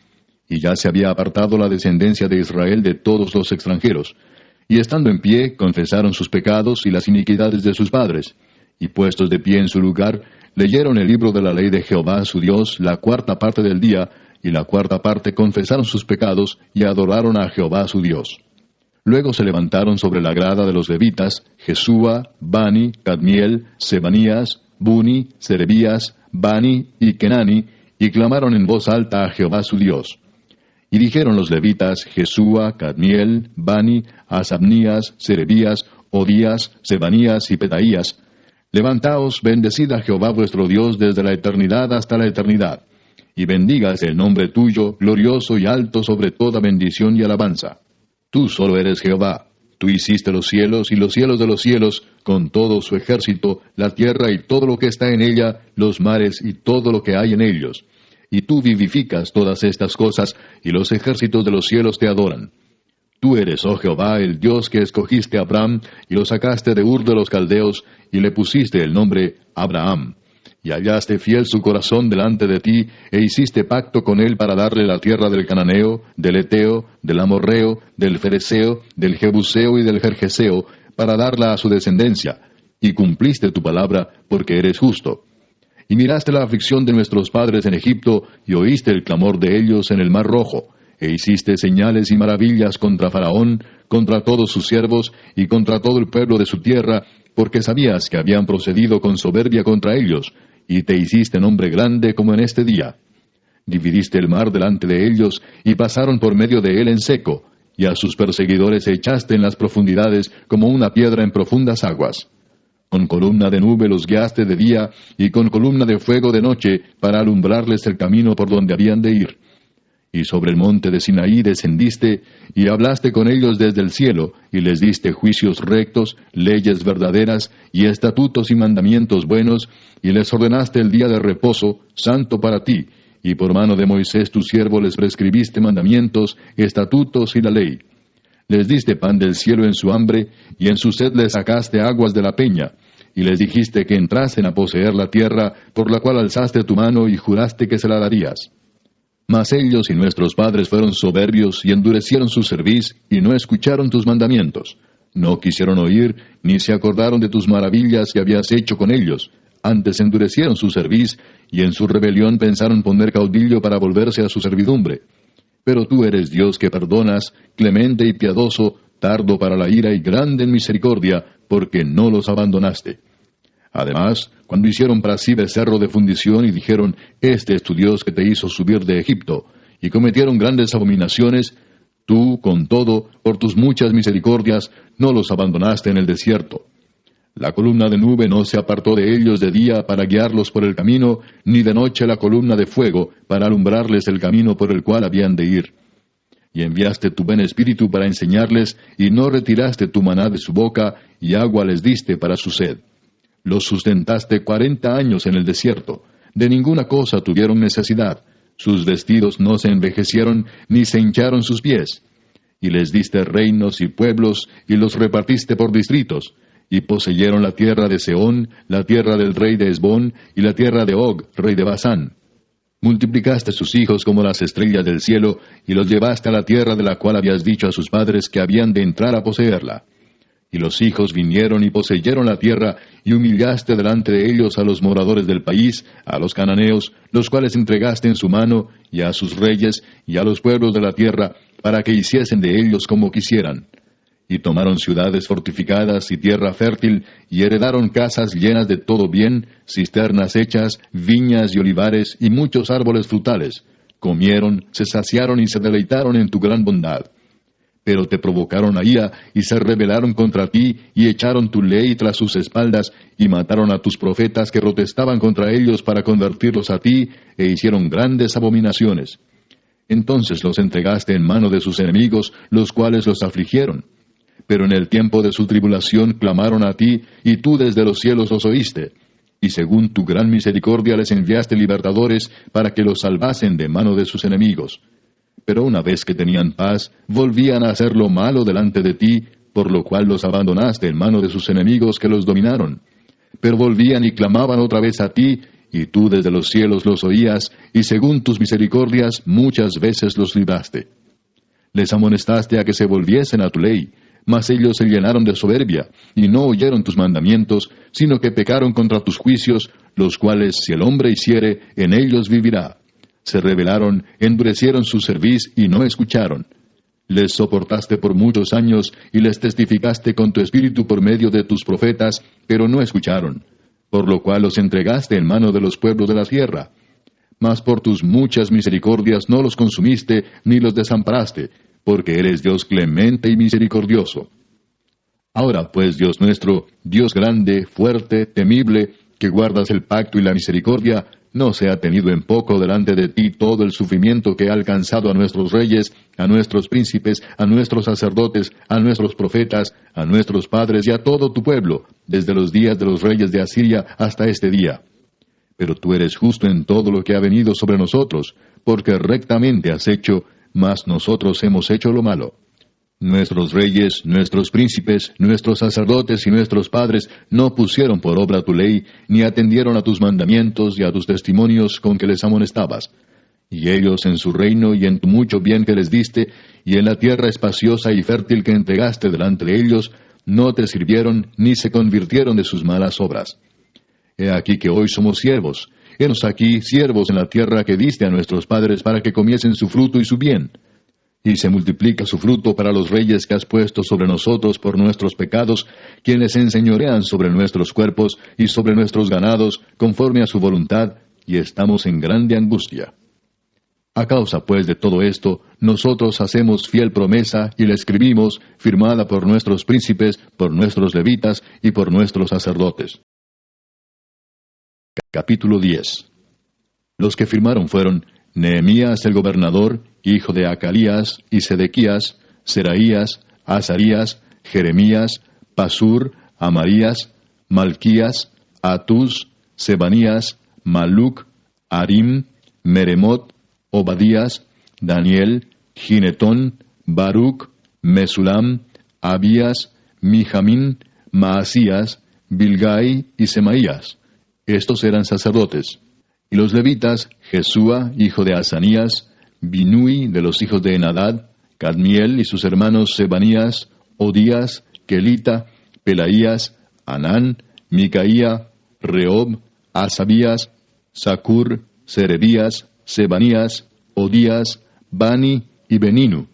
Y ya se había apartado la descendencia de Israel de todos los extranjeros. Y estando en pie, confesaron sus pecados y las iniquidades de sus padres. Y puestos de pie en su lugar, leyeron el libro de la ley de Jehová su Dios la 4ª parte del día, y la 4ª parte confesaron sus pecados y adoraron a Jehová su Dios. Luego se levantaron sobre la grada de los levitas, Jesúa, Bani, Cadmiel, Sebanías, Buni, Serebías, Bani y Kenani, y clamaron en voz alta a Jehová su Dios. Y dijeron los levitas, Jesúa, Cadmiel, Bani, Asabnías, Serebías, Odías, Sebanías y Pedaías: Levantaos, bendecid a Jehová vuestro Dios desde la eternidad hasta la eternidad, y bendígase el nombre tuyo, glorioso y alto sobre toda bendición y alabanza. Tú solo eres Jehová. Tú hiciste los cielos y los cielos de los cielos, con todo su ejército, la tierra y todo lo que está en ella, los mares y todo lo que hay en ellos. Y tú vivificas todas estas cosas, y los ejércitos de los cielos te adoran. Tú eres, oh Jehová, el Dios que escogiste a Abraham, y lo sacaste de Ur de los Caldeos, y le pusiste el nombre Abraham. Y hallaste fiel su corazón delante de ti, e hiciste pacto con él para darle la tierra del Cananeo, del Eteo, del Amorreo, del Fereceo, del Jebuseo y del Gergeseo, para darla a su descendencia. Y cumpliste tu palabra, porque eres justo. Y miraste la aflicción de nuestros padres en Egipto, y oíste el clamor de ellos en el Mar Rojo, e hiciste señales y maravillas contra Faraón, contra todos sus siervos, y contra todo el pueblo de su tierra, porque sabías que habían procedido con soberbia contra ellos, y te hiciste nombre grande como en este día. Dividiste el mar delante de ellos, y pasaron por medio de él en seco, y a sus perseguidores echaste en las profundidades como una piedra en profundas aguas. Con columna de nube los guiaste de día, y con columna de fuego de noche, para alumbrarles el camino por donde habían de ir. Y sobre el monte de Sinaí descendiste, y hablaste con ellos desde el cielo, y les diste juicios rectos, leyes verdaderas, y estatutos y mandamientos buenos, y les ordenaste el día de reposo, santo para ti, y por mano de Moisés tu siervo les prescribiste mandamientos, estatutos y la ley. Les diste pan del cielo en su hambre, y en su sed les sacaste aguas de la peña, y les dijiste que entrasen a poseer la tierra, por la cual alzaste tu mano y juraste que se la darías. Mas ellos y nuestros padres fueron soberbios y endurecieron su cerviz, y no escucharon tus mandamientos. No quisieron oír, ni se acordaron de tus maravillas que habías hecho con ellos. Antes endurecieron su cerviz, y en su rebelión pensaron poner caudillo para volverse a su servidumbre. Pero tú eres Dios que perdonas, clemente y piadoso, tardo para la ira y grande en misericordia, porque no los abandonaste. Además, cuando hicieron para sí becerro de fundición y dijeron, Este es tu Dios que te hizo subir de Egipto, y cometieron grandes abominaciones, tú, con todo, por tus muchas misericordias, no los abandonaste en el desierto. La columna de nube no se apartó de ellos de día para guiarlos por el camino, ni de noche la columna de fuego para alumbrarles el camino por el cual habían de ir. Y enviaste tu buen espíritu para enseñarles, y no retiraste tu maná de su boca, y agua les diste para su sed. Los sustentaste 40 años en el desierto. De ninguna cosa tuvieron necesidad. Sus vestidos no se envejecieron, ni se hincharon sus pies. Y les diste reinos y pueblos, y los repartiste por distritos. Y poseyeron la tierra de Sehón, la tierra del rey de Hesbón, y la tierra de Og, rey de Basán. Multiplicaste sus hijos como las estrellas del cielo, y los llevaste a la tierra de la cual habías dicho a sus padres que habían de entrar a poseerla. Y los hijos vinieron y poseyeron la tierra, y humillaste delante de ellos a los moradores del país, a los cananeos, los cuales entregaste en su mano, y a sus reyes, y a los pueblos de la tierra, para que hiciesen de ellos como quisieran. Y tomaron ciudades fortificadas y tierra fértil, y heredaron casas llenas de todo bien, cisternas hechas, viñas y olivares, y muchos árboles frutales. Comieron, se saciaron y se deleitaron en tu gran bondad. Pero te provocaron a ira, y se rebelaron contra ti, y echaron tu ley tras sus espaldas, y mataron a tus profetas que protestaban contra ellos para convertirlos a ti, e hicieron grandes abominaciones. Entonces los entregaste en mano de sus enemigos, los cuales los afligieron. Pero en el tiempo de su tribulación clamaron a ti, y tú desde los cielos los oíste. y según tu gran misericordia les enviaste libertadores para que los salvasen de mano de sus enemigos. Pero una vez que tenían paz, volvían a hacer lo malo delante de ti, por lo cual los abandonaste en mano de sus enemigos que los dominaron. Pero volvían y clamaban otra vez a ti, y tú desde los cielos los oías, y según tus misericordias muchas veces los libraste. Les amonestaste a que se volviesen a tu ley, mas ellos se llenaron de soberbia, y no oyeron tus mandamientos, sino que pecaron contra tus juicios, los cuales si el hombre hiciere, en ellos vivirá. Se rebelaron, endurecieron su cerviz, y no escucharon. Les soportaste por muchos años, y les testificaste con tu espíritu por medio de tus profetas, pero no escucharon, por lo cual los entregaste en mano de los pueblos de la tierra. Mas por tus muchas misericordias no los consumiste, ni los desamparaste, porque eres Dios clemente y misericordioso. Ahora pues, Dios nuestro, Dios grande, fuerte, temible, que guardas el pacto y la misericordia, no sea tenido en poco delante de ti todo el sufrimiento que ha alcanzado a nuestros reyes, a nuestros príncipes, a nuestros sacerdotes, a nuestros profetas, a nuestros padres y a todo tu pueblo, desde los días de los reyes de Asiria hasta este día. Pero tú eres justo en todo lo que ha venido sobre nosotros, porque rectamente has hecho, mas nosotros hemos hecho lo malo. Nuestros reyes, nuestros príncipes, nuestros sacerdotes y nuestros padres no pusieron por obra tu ley, ni atendieron a tus mandamientos y a tus testimonios con que les amonestabas. Y ellos en su reino y en tu mucho bien que les diste, y en la tierra espaciosa y fértil que entregaste delante de ellos, no te sirvieron ni se convirtieron de sus malas obras. He aquí que hoy somos siervos. Henos aquí siervos en la tierra que diste a nuestros padres para que comiesen su fruto y su bien. Y se multiplica su fruto para los reyes que has puesto sobre nosotros por nuestros pecados, quienes enseñorean sobre nuestros cuerpos y sobre nuestros ganados, conforme a su voluntad, y estamos en grande angustia. A causa, pues, de todo esto, nosotros hacemos fiel promesa y la escribimos, firmada por nuestros príncipes, por nuestros levitas y por nuestros sacerdotes. Capítulo 10. Los que firmaron fueron Nehemías el gobernador, hijo de Acalías, y Sedequías, Seraías, Azarías, Jeremías, Pasur, Amarías, Malquías, Atús, Sebanías, Maluc, Arim, Meremot, Obadías, Daniel, Ginetón, Baruc, Mesulam, Abías, Mijamín, Maasías, Bilgai y Semaías. Estos eran sacerdotes. Y los levitas, Jesúa, hijo de Asanías, Binui, de los hijos de Enadad, Cadmiel y sus hermanos Sebanías, Odías, Kelita, Pelaías, Anán, Micaía, Reob, Asabías, Sacur, Serebías, Sebanías, Odías, Bani y Beninu.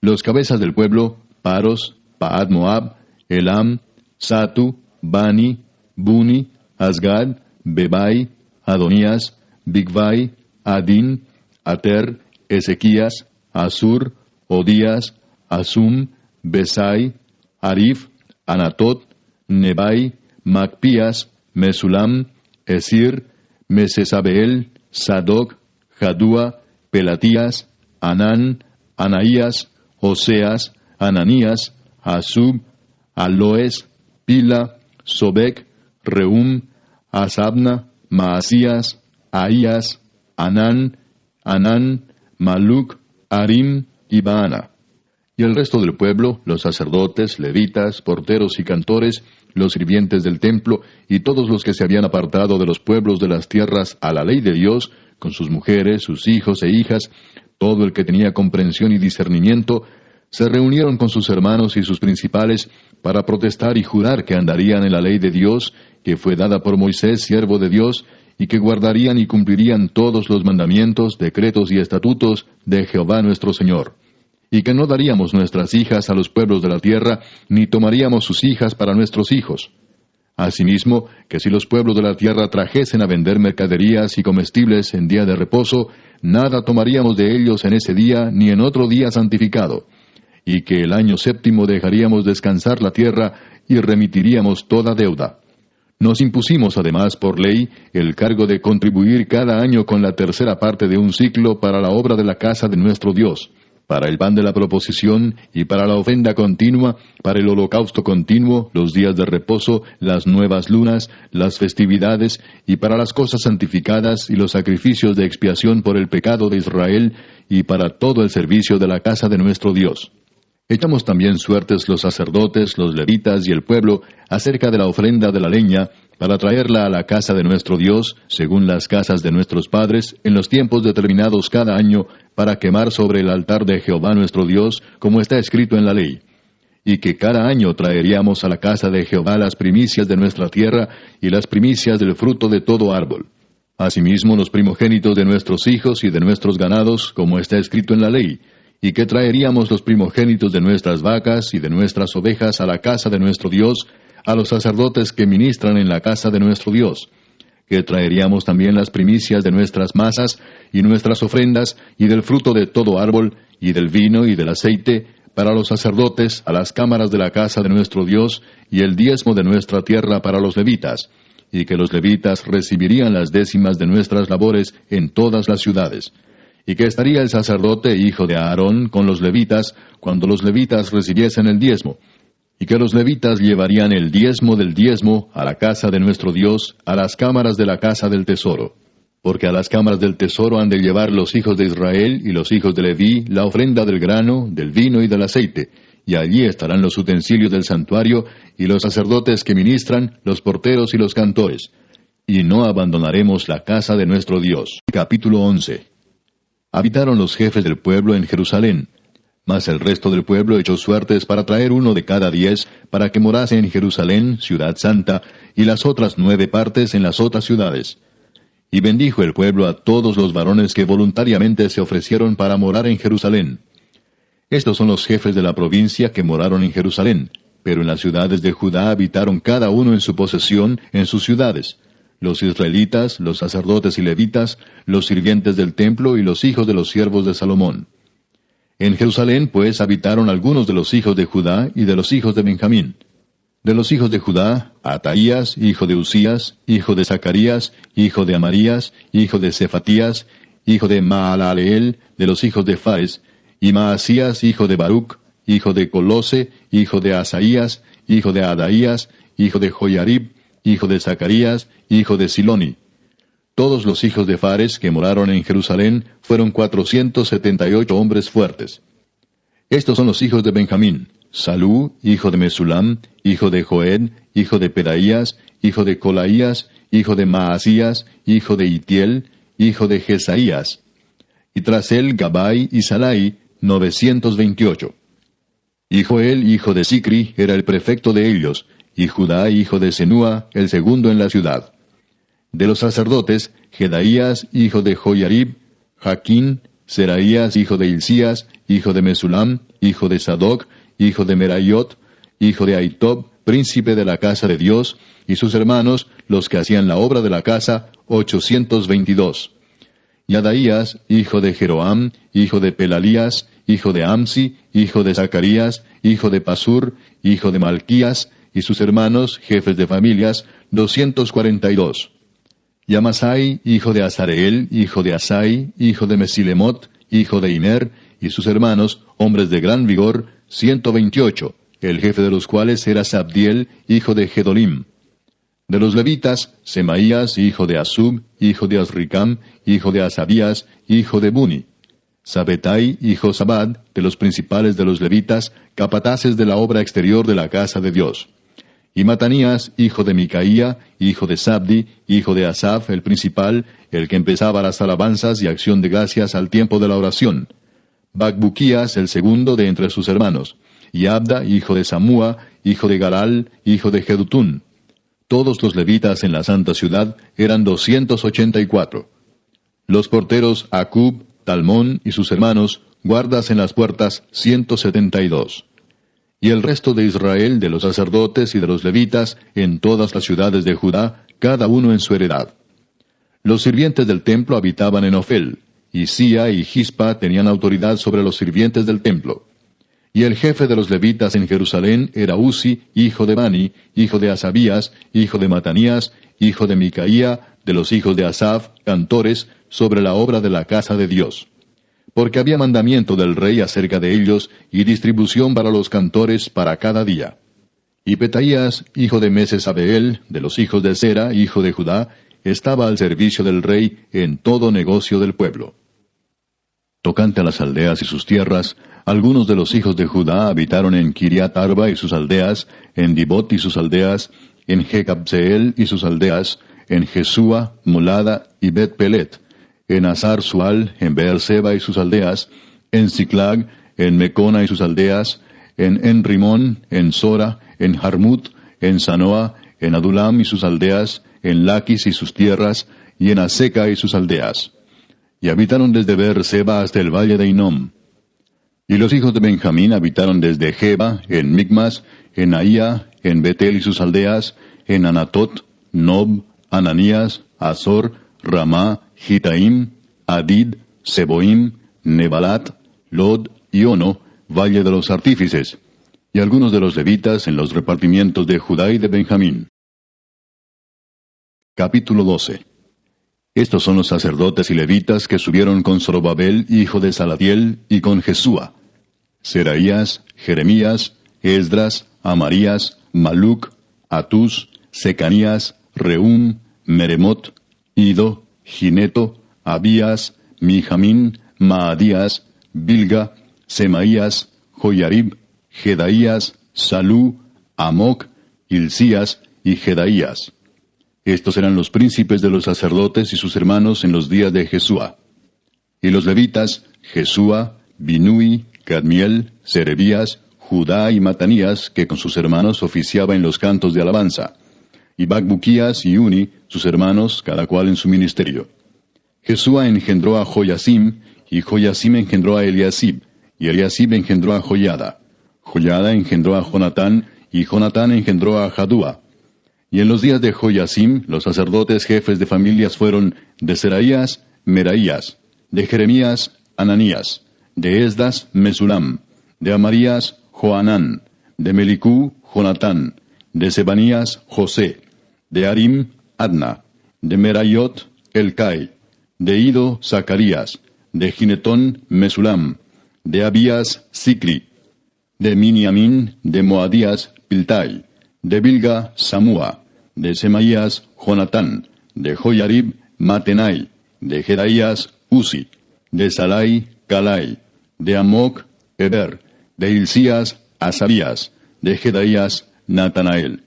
Los cabezas del pueblo, Paros, Paad Moab, Elam, Satu, Bani, Buni, Asgad, Bebai, Adonías, Bigvai, Adin, Ater, Ezequías, Asur, Odías, Asum, Besai, Arif, Anatot, Nebai, Macpías, Mesulam, Esir, Mesesabeel, Sadoc, Jadúa, Pelatías, Anán, Anaías, Oseas, Ananías, Asub, Aloes, Pila, Sobek, Reum, Asabna, Maasías, Ahías, Anán, Maluc, Arim y Baana. Y el resto del pueblo, los sacerdotes, levitas, porteros y cantores, los sirvientes del templo, y todos los que se habían apartado de los pueblos de las tierras a la ley de Dios, con sus mujeres, sus hijos e hijas, todo el que tenía comprensión y discernimiento, se reunieron con sus hermanos y sus principales para protestar y jurar que andarían en la ley de Dios, que fue dada por Moisés, siervo de Dios, y que guardarían y cumplirían todos los mandamientos, decretos y estatutos de Jehová nuestro Señor, y que no daríamos nuestras hijas a los pueblos de la tierra, ni tomaríamos sus hijas para nuestros hijos. Asimismo, que si los pueblos de la tierra trajesen a vender mercaderías y comestibles en día de reposo, nada tomaríamos de ellos en ese día ni en otro día santificado, y que el año séptimo dejaríamos descansar la tierra y remitiríamos toda deuda. Nos impusimos además por ley el cargo de contribuir cada año con la tercera parte de un siclo para la obra de la casa de nuestro Dios. para el pan de la proposición, y para la ofrenda continua, para el holocausto continuo, los días de reposo, las nuevas lunas, las festividades, y para las cosas santificadas y los sacrificios de expiación por el pecado de Israel, y para todo el servicio de la casa de nuestro Dios. Echamos también suertes los sacerdotes, los levitas y el pueblo acerca de la ofrenda de la leña, para traerla a la casa de nuestro Dios, según las casas de nuestros padres, en los tiempos determinados cada año, para quemar sobre el altar de Jehová nuestro Dios, como está escrito en la ley. Y que cada año traeríamos a la casa de Jehová las primicias de nuestra tierra, y las primicias del fruto de todo árbol. Asimismo los primogénitos de nuestros hijos y de nuestros ganados, como está escrito en la ley, y que traeríamos los primogénitos de nuestras vacas y de nuestras ovejas a la casa de nuestro Dios, a los sacerdotes que ministran en la casa de nuestro Dios, que traeríamos también las primicias de nuestras masas y nuestras ofrendas, y del fruto de todo árbol, y del vino y del aceite, para los sacerdotes, a las cámaras de la casa de nuestro Dios, y el diezmo de nuestra tierra para los levitas, y que los levitas recibirían las décimas de nuestras labores en todas las ciudades, y que estaría el sacerdote hijo de Aarón con los levitas, cuando los levitas recibiesen el diezmo, y que los levitas llevarían el diezmo del diezmo a la casa de nuestro Dios, a las cámaras de la casa del tesoro. Porque a las cámaras del tesoro han de llevar los hijos de Israel y los hijos de Leví la ofrenda del grano, del vino y del aceite, y allí estarán los utensilios del santuario, y los sacerdotes que ministran, los porteros y los cantores. Y no abandonaremos la casa de nuestro Dios. Capítulo 11. Habitaron los jefes del pueblo en Jerusalén, mas el resto del pueblo echó suertes para traer 1 de cada 10, para que morase en Jerusalén, ciudad santa, y las otras 9 partes en las otras ciudades. Y bendijo el pueblo a todos los varones que voluntariamente se ofrecieron para morar en Jerusalén. Estos son los jefes de la provincia que moraron en Jerusalén, pero en las ciudades de Judá habitaron cada uno en su posesión, en sus ciudades: los israelitas, los sacerdotes y levitas, los sirvientes del templo y los hijos de los siervos de Salomón. En Jerusalén, pues, habitaron algunos de los hijos de Judá y de los hijos de Benjamín. De los hijos de Judá, Ataías, hijo de Usías, hijo de Zacarías, hijo de Amarías, hijo de Cefatías, hijo de Maalaleel, de los hijos de Fares, y Maasías, hijo de Baruch, hijo de Colose, hijo de Asaías, hijo de Adaías, hijo de Joiarib, hijo de Zacarías, hijo de Siloni. Todos los hijos de Fares que moraron en Jerusalén fueron 478 hombres fuertes. Estos son los hijos de Benjamín: Salú, hijo de Mesulam, hijo de Joed, hijo de Pedaías, hijo de Colaías, hijo de Maasías, hijo de Itiel, hijo de Jesaías. Y tras él Gabai y Salai, 928. Y Joel, hijo de Sicri, era el prefecto de ellos, y Judá, hijo de Senúa, el segundo en la ciudad. De los sacerdotes, Jedaías, hijo de Joiarib, Jaquín, Seraías, hijo de Hilcías, hijo de Mesulam, hijo de Sadoc, hijo de Meraiot, hijo de Ahitob, príncipe de la casa de Dios, y sus hermanos, los que hacían la obra de la casa, 822. Y Adaías, hijo de Jeroam, hijo de Pelalías, hijo de Amsi, hijo de Zacarías, hijo de Pasur, hijo de Malquías, y sus hermanos, jefes de familias, 242. Y Amasai, hijo de Azareel, hijo de Asai, hijo de Mesilemot, hijo de Imer, y sus hermanos, hombres de gran vigor, 128, el jefe de los cuales era Sabdiel, hijo de Gedolim. De los levitas, Semaías, hijo de Asub, hijo de Azricam, hijo de Asabías, hijo de Buni. Sabetai y Josabad, de los principales de los levitas, capataces de la obra exterior de la casa de Dios. Y Matanías, hijo de Micaía, hijo de Sabdi, hijo de Asaf, el principal, el que empezaba las alabanzas y acción de gracias al tiempo de la oración. Bacbuquías, el segundo de entre sus hermanos. Y Abda, hijo de Samúa, hijo de Garal, hijo de Jedutún. Todos los levitas en la santa ciudad eran 284. Los porteros Acub, Talmón y sus hermanos, guardas en las puertas, 172. Y el resto de Israel, de los sacerdotes y de los levitas, en todas las ciudades de Judá, cada uno en su heredad. Los sirvientes del templo habitaban en Ofel, y Sia y Gispa tenían autoridad sobre los sirvientes del templo. Y el jefe de los levitas en Jerusalén era Uzi, hijo de Bani, hijo de Asabías, hijo de Matanías, hijo de Micaía, de los hijos de Asaf, cantores, sobre la obra de la casa de Dios. porque había mandamiento del rey acerca de ellos, y distribución para los cantores para cada día. Y Petaías, hijo de Mesesabeel, de los hijos de Zera, hijo de Judá, estaba al servicio del rey en todo negocio del pueblo. Tocante a las aldeas y sus tierras, algunos de los hijos de Judá habitaron en Kiriat Arba y sus aldeas, en Dibot y sus aldeas, en Jecabseel y sus aldeas, en Jesúa, Molada y Bet-Pelet, en Azar Sual, en Beerseba y sus aldeas, en Ziklag, en Mecona y sus aldeas, en Enrimón, en Sora, en Jarmut, en Sanoa, en Adulam y sus aldeas, en Laquis y sus tierras, y en Aseca y sus aldeas. Y habitaron desde Beerseba hasta el valle de Hinnom. Y los hijos de Benjamín habitaron desde Geba, en Micmas, en Ahía, en Betel y sus aldeas, en Anatot, Nob, Ananías, Azor, Ramá, Gitaim, Adid, Seboim, Nebalat, Lod y Ono, valle de los artífices, y algunos de los levitas en los repartimientos de Judá y de Benjamín. Capítulo 12. Estos son los sacerdotes y levitas que subieron con Zorobabel, hijo de Salatiel, y con Jesúa: Seraías, Jeremías, Esdras, Amarías, Maluc, Atús, Secanías, Reum, Meremot, Ido, Gineto, Abías, Mijamín, Maadías, Bilga, Semaías, Joyarib, Jedaías, Salú, Amoc, Hilcías y Jedaías. Estos eran los príncipes de los sacerdotes y sus hermanos en los días de Jesúa. Y los levitas, Jesúa, Binui, Cadmiel, Serebías, Judá y Matanías, que con sus hermanos oficiaba en los cantos de alabanza. Y Bacbuquías y Uni, sus hermanos, cada cual en su ministerio. Jesúa engendró a Joyasim, y Joyasim engendró a Eliasib, y Eliasib engendró a Joyada. Joyada engendró a Jonatán, y Jonatán engendró a Jadúa. Y en los días de Joyasim, los sacerdotes jefes de familias fueron de Seraías, Meraías, de Jeremías, Ananías, de Esdas, Mesulam, de Amarías, Joanán, de Melicú, Jonatán, de Sebanías, José, de Arim, Adna, de Merayot, Elcai, de Ido, Zacarías, de Ginetón, Mesulam, de Abías, Sicri, de Miniamín, de Moadías, Piltai, de Bilga, Samúa, de Semaías, Jonatán, de Joyarib, Matenai, de Jedaías, Uzi, de Salai, Calai, de Amoc, Eber, de Hilcías, Asabías, de Jedaías, Natanael.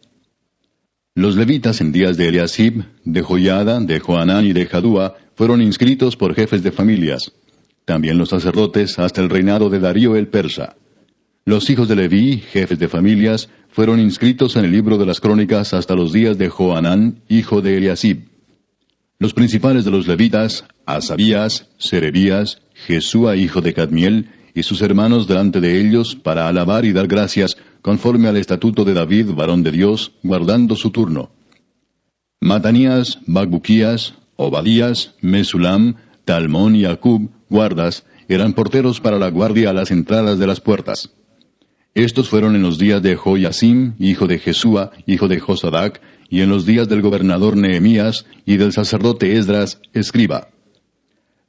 Los levitas en días de Eliasib, de Joyada, de Joanán y de Jadúa fueron inscritos por jefes de familias. También los sacerdotes hasta el reinado de Darío el persa. Los hijos de Leví, jefes de familias, fueron inscritos en el libro de las crónicas hasta los días de Joanán, hijo de Eliasib. Los principales de los levitas, Asabías, Serebías, Jesúa, hijo de Cadmiel, y sus hermanos delante de ellos, para alabar y dar gracias, conforme al estatuto de David, varón de Dios, guardando su turno. Matanías, Bacbuquías, Obadías, Mesulam, Talmón y Acub, guardas, eran porteros para la guardia a las entradas de las puertas. Estos fueron en los días de Joyasim, hijo de Jesúa, hijo de Josadac, y en los días del gobernador Nehemías y del sacerdote Esdras, escriba.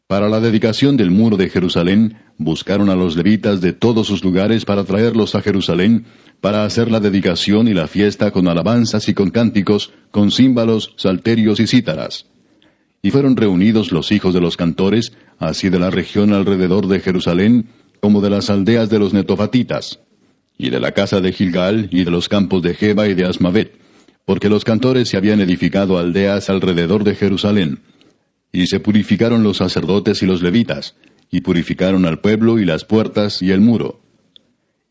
Para la dedicación del muro de Jerusalén, buscaron a los levitas de todos sus lugares para traerlos a Jerusalén, para hacer la dedicación y la fiesta con alabanzas y con cánticos, con címbalos, salterios y cítaras. Y fueron reunidos los hijos de los cantores, así de la región alrededor de Jerusalén, como de las aldeas de los netofatitas, y de la casa de Gilgal, y de los campos de Geba y de Asmavet, porque los cantores se habían edificado aldeas alrededor de Jerusalén. Y se purificaron los sacerdotes y los levitas, y purificaron al pueblo y las puertas y el muro.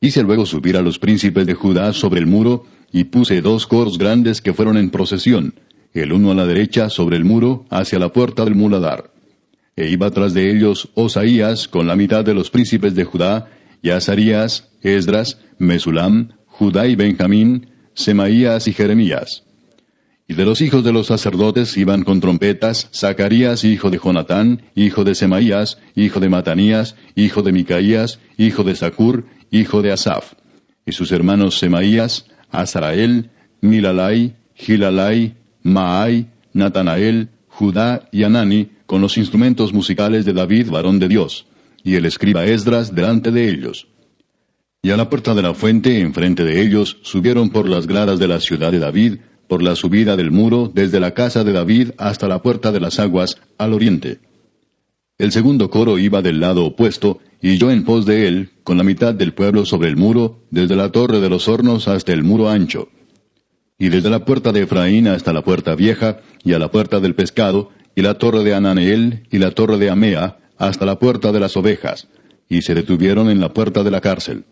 Hice luego subir a los príncipes de Judá sobre el muro, y puse 2 coros grandes que fueron en procesión, el uno a la derecha sobre el muro, hacia la puerta del muladar. E iba tras de ellos Osaías con la mitad de los príncipes de Judá, y Azarías, Esdras, Mesulam, Judá y Benjamín, Semaías y Jeremías. Y de los hijos de los sacerdotes iban con trompetas Zacarías, hijo de Jonatán, hijo de Semaías, hijo de Matanías, hijo de Micaías, hijo de Zacur, hijo de Asaf. Y sus hermanos Semaías, Azarael, Milalai, Gilalai, Maai, Natanael, Judá y Anani, con los instrumentos musicales de David, varón de Dios. y el escriba Esdras delante de ellos. Y a la puerta de la fuente, enfrente de ellos, subieron por las gradas de la ciudad de David, por la subida del muro, desde la casa de David hasta la puerta de las aguas, al oriente. El segundo coro iba del lado opuesto, y yo en pos de él, con la mitad del pueblo sobre el muro, desde la torre de los hornos hasta el muro ancho. Y desde la puerta de Efraín hasta la puerta vieja, y a la puerta del pescado, y la torre de Ananeel, y la torre de Amea, hasta la puerta de las ovejas, y se detuvieron en la puerta de la cárcel.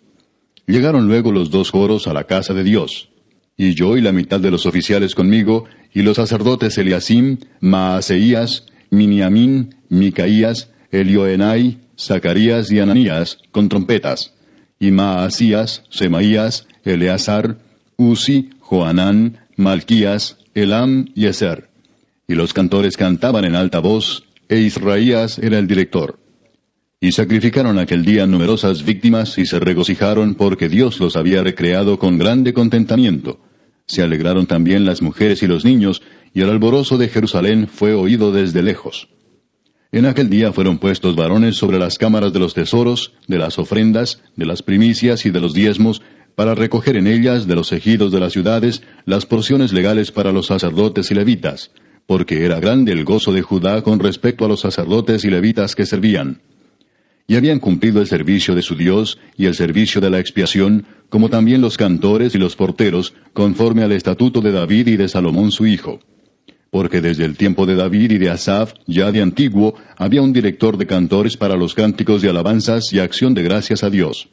Llegaron luego los dos coros a la casa de Dios. Y yo y la mitad de los oficiales conmigo, y los sacerdotes Eliasim, Maaseías, Miniamín, Micaías, Elioenai, Zacarías y Ananías, con trompetas, y Maasías, Semaías, Eleazar, Uzi, Joanán, Malquías, Elam y Ezer. Y los cantores cantaban en alta voz, e Israías era el director. Y sacrificaron aquel día numerosas víctimas y se regocijaron porque Dios los había recreado con grande contentamiento. Se alegraron también las mujeres y los niños, y el alborozo de Jerusalén fue oído desde lejos. En aquel día fueron puestos varones sobre las cámaras de los tesoros, de las ofrendas, de las primicias y de los diezmos, para recoger en ellas de los ejidos de las ciudades las porciones legales para los sacerdotes y levitas, porque era grande el gozo de Judá con respecto a los sacerdotes y levitas que servían. Y habían cumplido el servicio de su Dios y el servicio de la expiación, como también los cantores y los porteros, conforme al estatuto de David y de Salomón su hijo. Porque desde el tiempo de David y de Asaf, ya de antiguo, había un director de cantores para los cánticos de alabanzas y acción de gracias a Dios.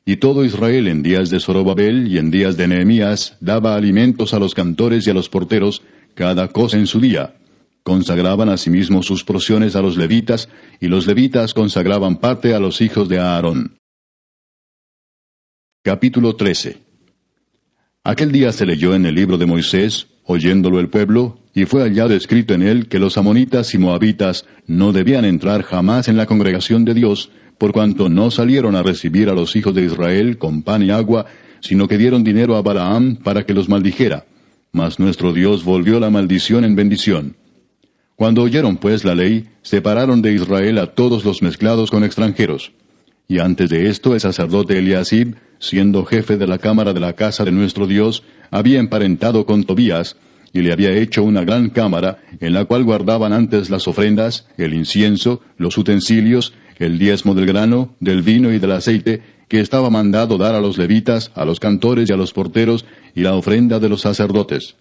Y todo Israel en días de Zorobabel y en días de Nehemías daba alimentos a los cantores y a los porteros, cada cosa en su día. Consagraban asimismo sus porciones a los levitas, y los levitas consagraban parte a los hijos de Aarón. Capítulo 13. Aquel día se leyó en el libro de Moisés, oyéndolo el pueblo, y fue hallado escrito en él que los amonitas y moabitas no debían entrar jamás en la congregación de Dios, por cuanto no salieron a recibir a los hijos de Israel con pan y agua, sino que dieron dinero a Balaam para que los maldijera. Mas nuestro Dios volvió la maldición en bendición. Cuando oyeron pues la ley, separaron de Israel a todos los mezclados con extranjeros. Y antes de esto el sacerdote Eliasib, siendo jefe de la cámara de la casa de nuestro Dios, había emparentado con Tobías, y le había hecho una gran cámara, en la cual guardaban antes las ofrendas, el incienso, los utensilios, el diezmo del grano, del vino y del aceite, que estaba mandado dar a los levitas, a los cantores y a los porteros, y la ofrenda de los sacerdotes.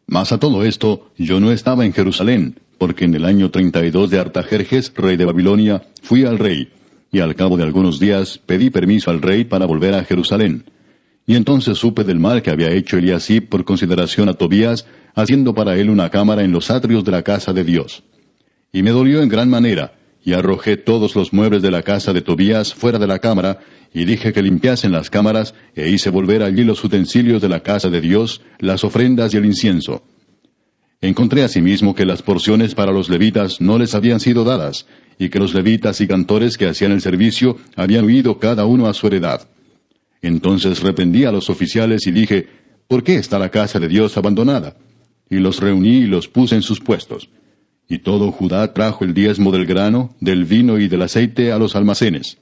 Mas a todo esto, yo no estaba en Jerusalén, porque en el año 32 de Artajerjes, rey de Babilonia, fui al rey, y al cabo de algunos días pedí permiso al rey para volver a Jerusalén. Y entonces supe del mal que había hecho Eliasib por consideración a Tobías, haciendo para él una cámara en los atrios de la casa de Dios. Y me dolió en gran manera, y arrojé todos los muebles de la casa de Tobías fuera de la cámara, y dije que limpiasen las cámaras, e hice volver allí los utensilios de la casa de Dios, las ofrendas y el incienso. Encontré asimismo que las porciones para los levitas no les habían sido dadas, y que los levitas y cantores que hacían el servicio habían huido cada uno a su heredad. Entonces reprendí a los oficiales y dije, ¿por qué está la casa de Dios abandonada? Y los reuní y los puse en sus puestos. Y todo Judá trajo el diezmo del grano, del vino y del aceite a los almacenes.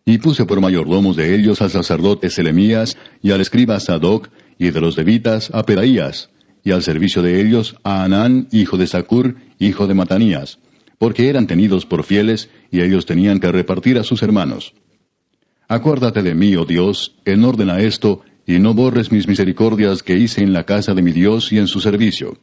Y puse por mayordomos de ellos al sacerdote Selemías y al escriba Sadoc, y de los levitas a Pedaías, y al servicio de ellos a Anán, hijo de Zacur, hijo de Matanías, porque eran tenidos por fieles, y ellos tenían que repartir a sus hermanos. Acuérdate de mí, oh Dios, en orden a esto, y no borres mis misericordias que hice en la casa de mi Dios y en su servicio.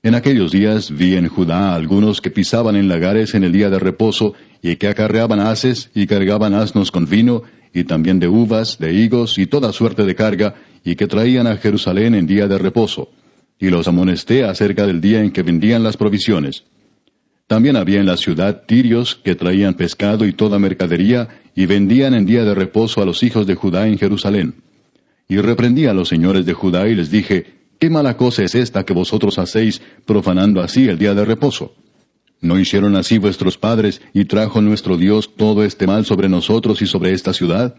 En aquellos días vi en Judá algunos que pisaban en lagares en el día de reposo, y que acarreaban haces, y cargaban asnos con vino, y también de uvas, de higos, y toda suerte de carga, y que traían a Jerusalén en día de reposo. Y los amonesté acerca del día en que vendían las provisiones. También había en la ciudad tirios que traían pescado y toda mercadería, y vendían en día de reposo a los hijos de Judá en Jerusalén. Y reprendí a los señores de Judá y les dije, ¿qué mala cosa es esta que vosotros hacéis, profanando así el día de reposo? ¿No hicieron así vuestros padres, y trajo nuestro Dios todo este mal sobre nosotros y sobre esta ciudad?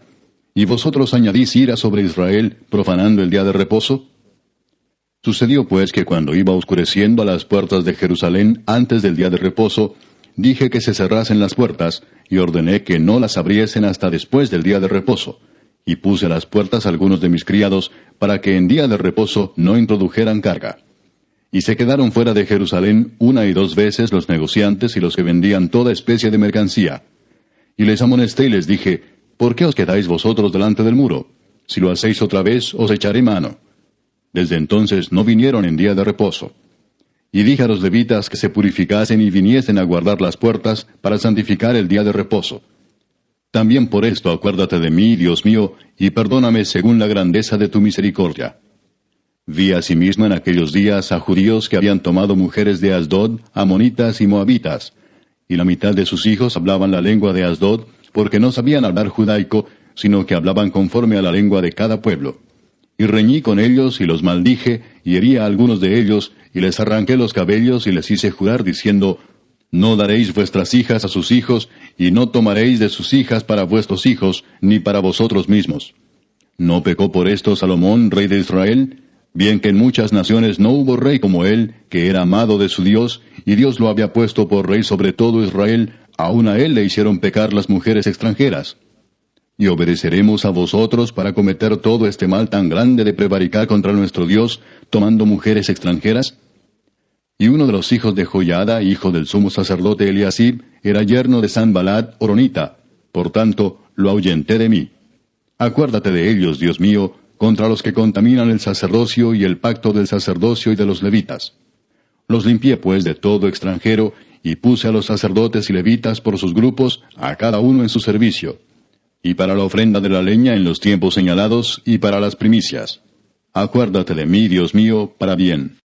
¿Y vosotros añadís ira sobre Israel, profanando el día de reposo? Sucedió pues que cuando iba oscureciendo a las puertas de Jerusalén antes del día de reposo, dije que se cerrasen las puertas, y ordené que no las abriesen hasta después del día de reposo. Y puse a las puertas a algunos de mis criados, para que en día de reposo no introdujeran carga. Y se quedaron fuera de Jerusalén 1 y 2 veces los negociantes y los que vendían toda especie de mercancía. Y les amonesté y les dije, ¿por qué os quedáis vosotros delante del muro? Si lo hacéis otra vez, os echaré mano. Desde entonces no vinieron en día de reposo. Y dije a los levitas que se purificasen y viniesen a guardar las puertas para santificar el día de reposo. También por esto acuérdate de mí, Dios mío, y perdóname según la grandeza de tu misericordia. Vi asimismo en aquellos días a judíos que habían tomado mujeres de Asdod, amonitas y moabitas, y la mitad de sus hijos hablaban la lengua de Asdod, porque no sabían hablar judaico, sino que hablaban conforme a la lengua de cada pueblo. Y reñí con ellos, y los maldije, y herí a algunos de ellos, y les arranqué los cabellos, y les hice jurar, diciendo, no daréis vuestras hijas a sus hijos, y no tomaréis de sus hijas para vuestros hijos, ni para vosotros mismos. ¿No pecó por esto Salomón, rey de Israel? Bien que en muchas naciones no hubo rey como él, que era amado de su Dios, y Dios lo había puesto por rey sobre todo Israel, aun a él le hicieron pecar las mujeres extranjeras. ¿Y obedeceremos a vosotros para cometer todo este mal tan grande de prevaricar contra nuestro Dios, tomando mujeres extranjeras? Y uno de los hijos de Joiada, hijo del sumo sacerdote Eliasib, era yerno de Sanballat horonita, por tanto, lo ahuyenté de mí. Acuérdate de ellos, Dios mío, contra los que contaminan el sacerdocio y el pacto del sacerdocio y de los levitas. Los limpié pues de todo extranjero, y puse a los sacerdotes y levitas por sus grupos, a cada uno en su servicio, y para la ofrenda de la leña en los tiempos señalados, y para las primicias. Acuérdate de mí, Dios mío, para bien.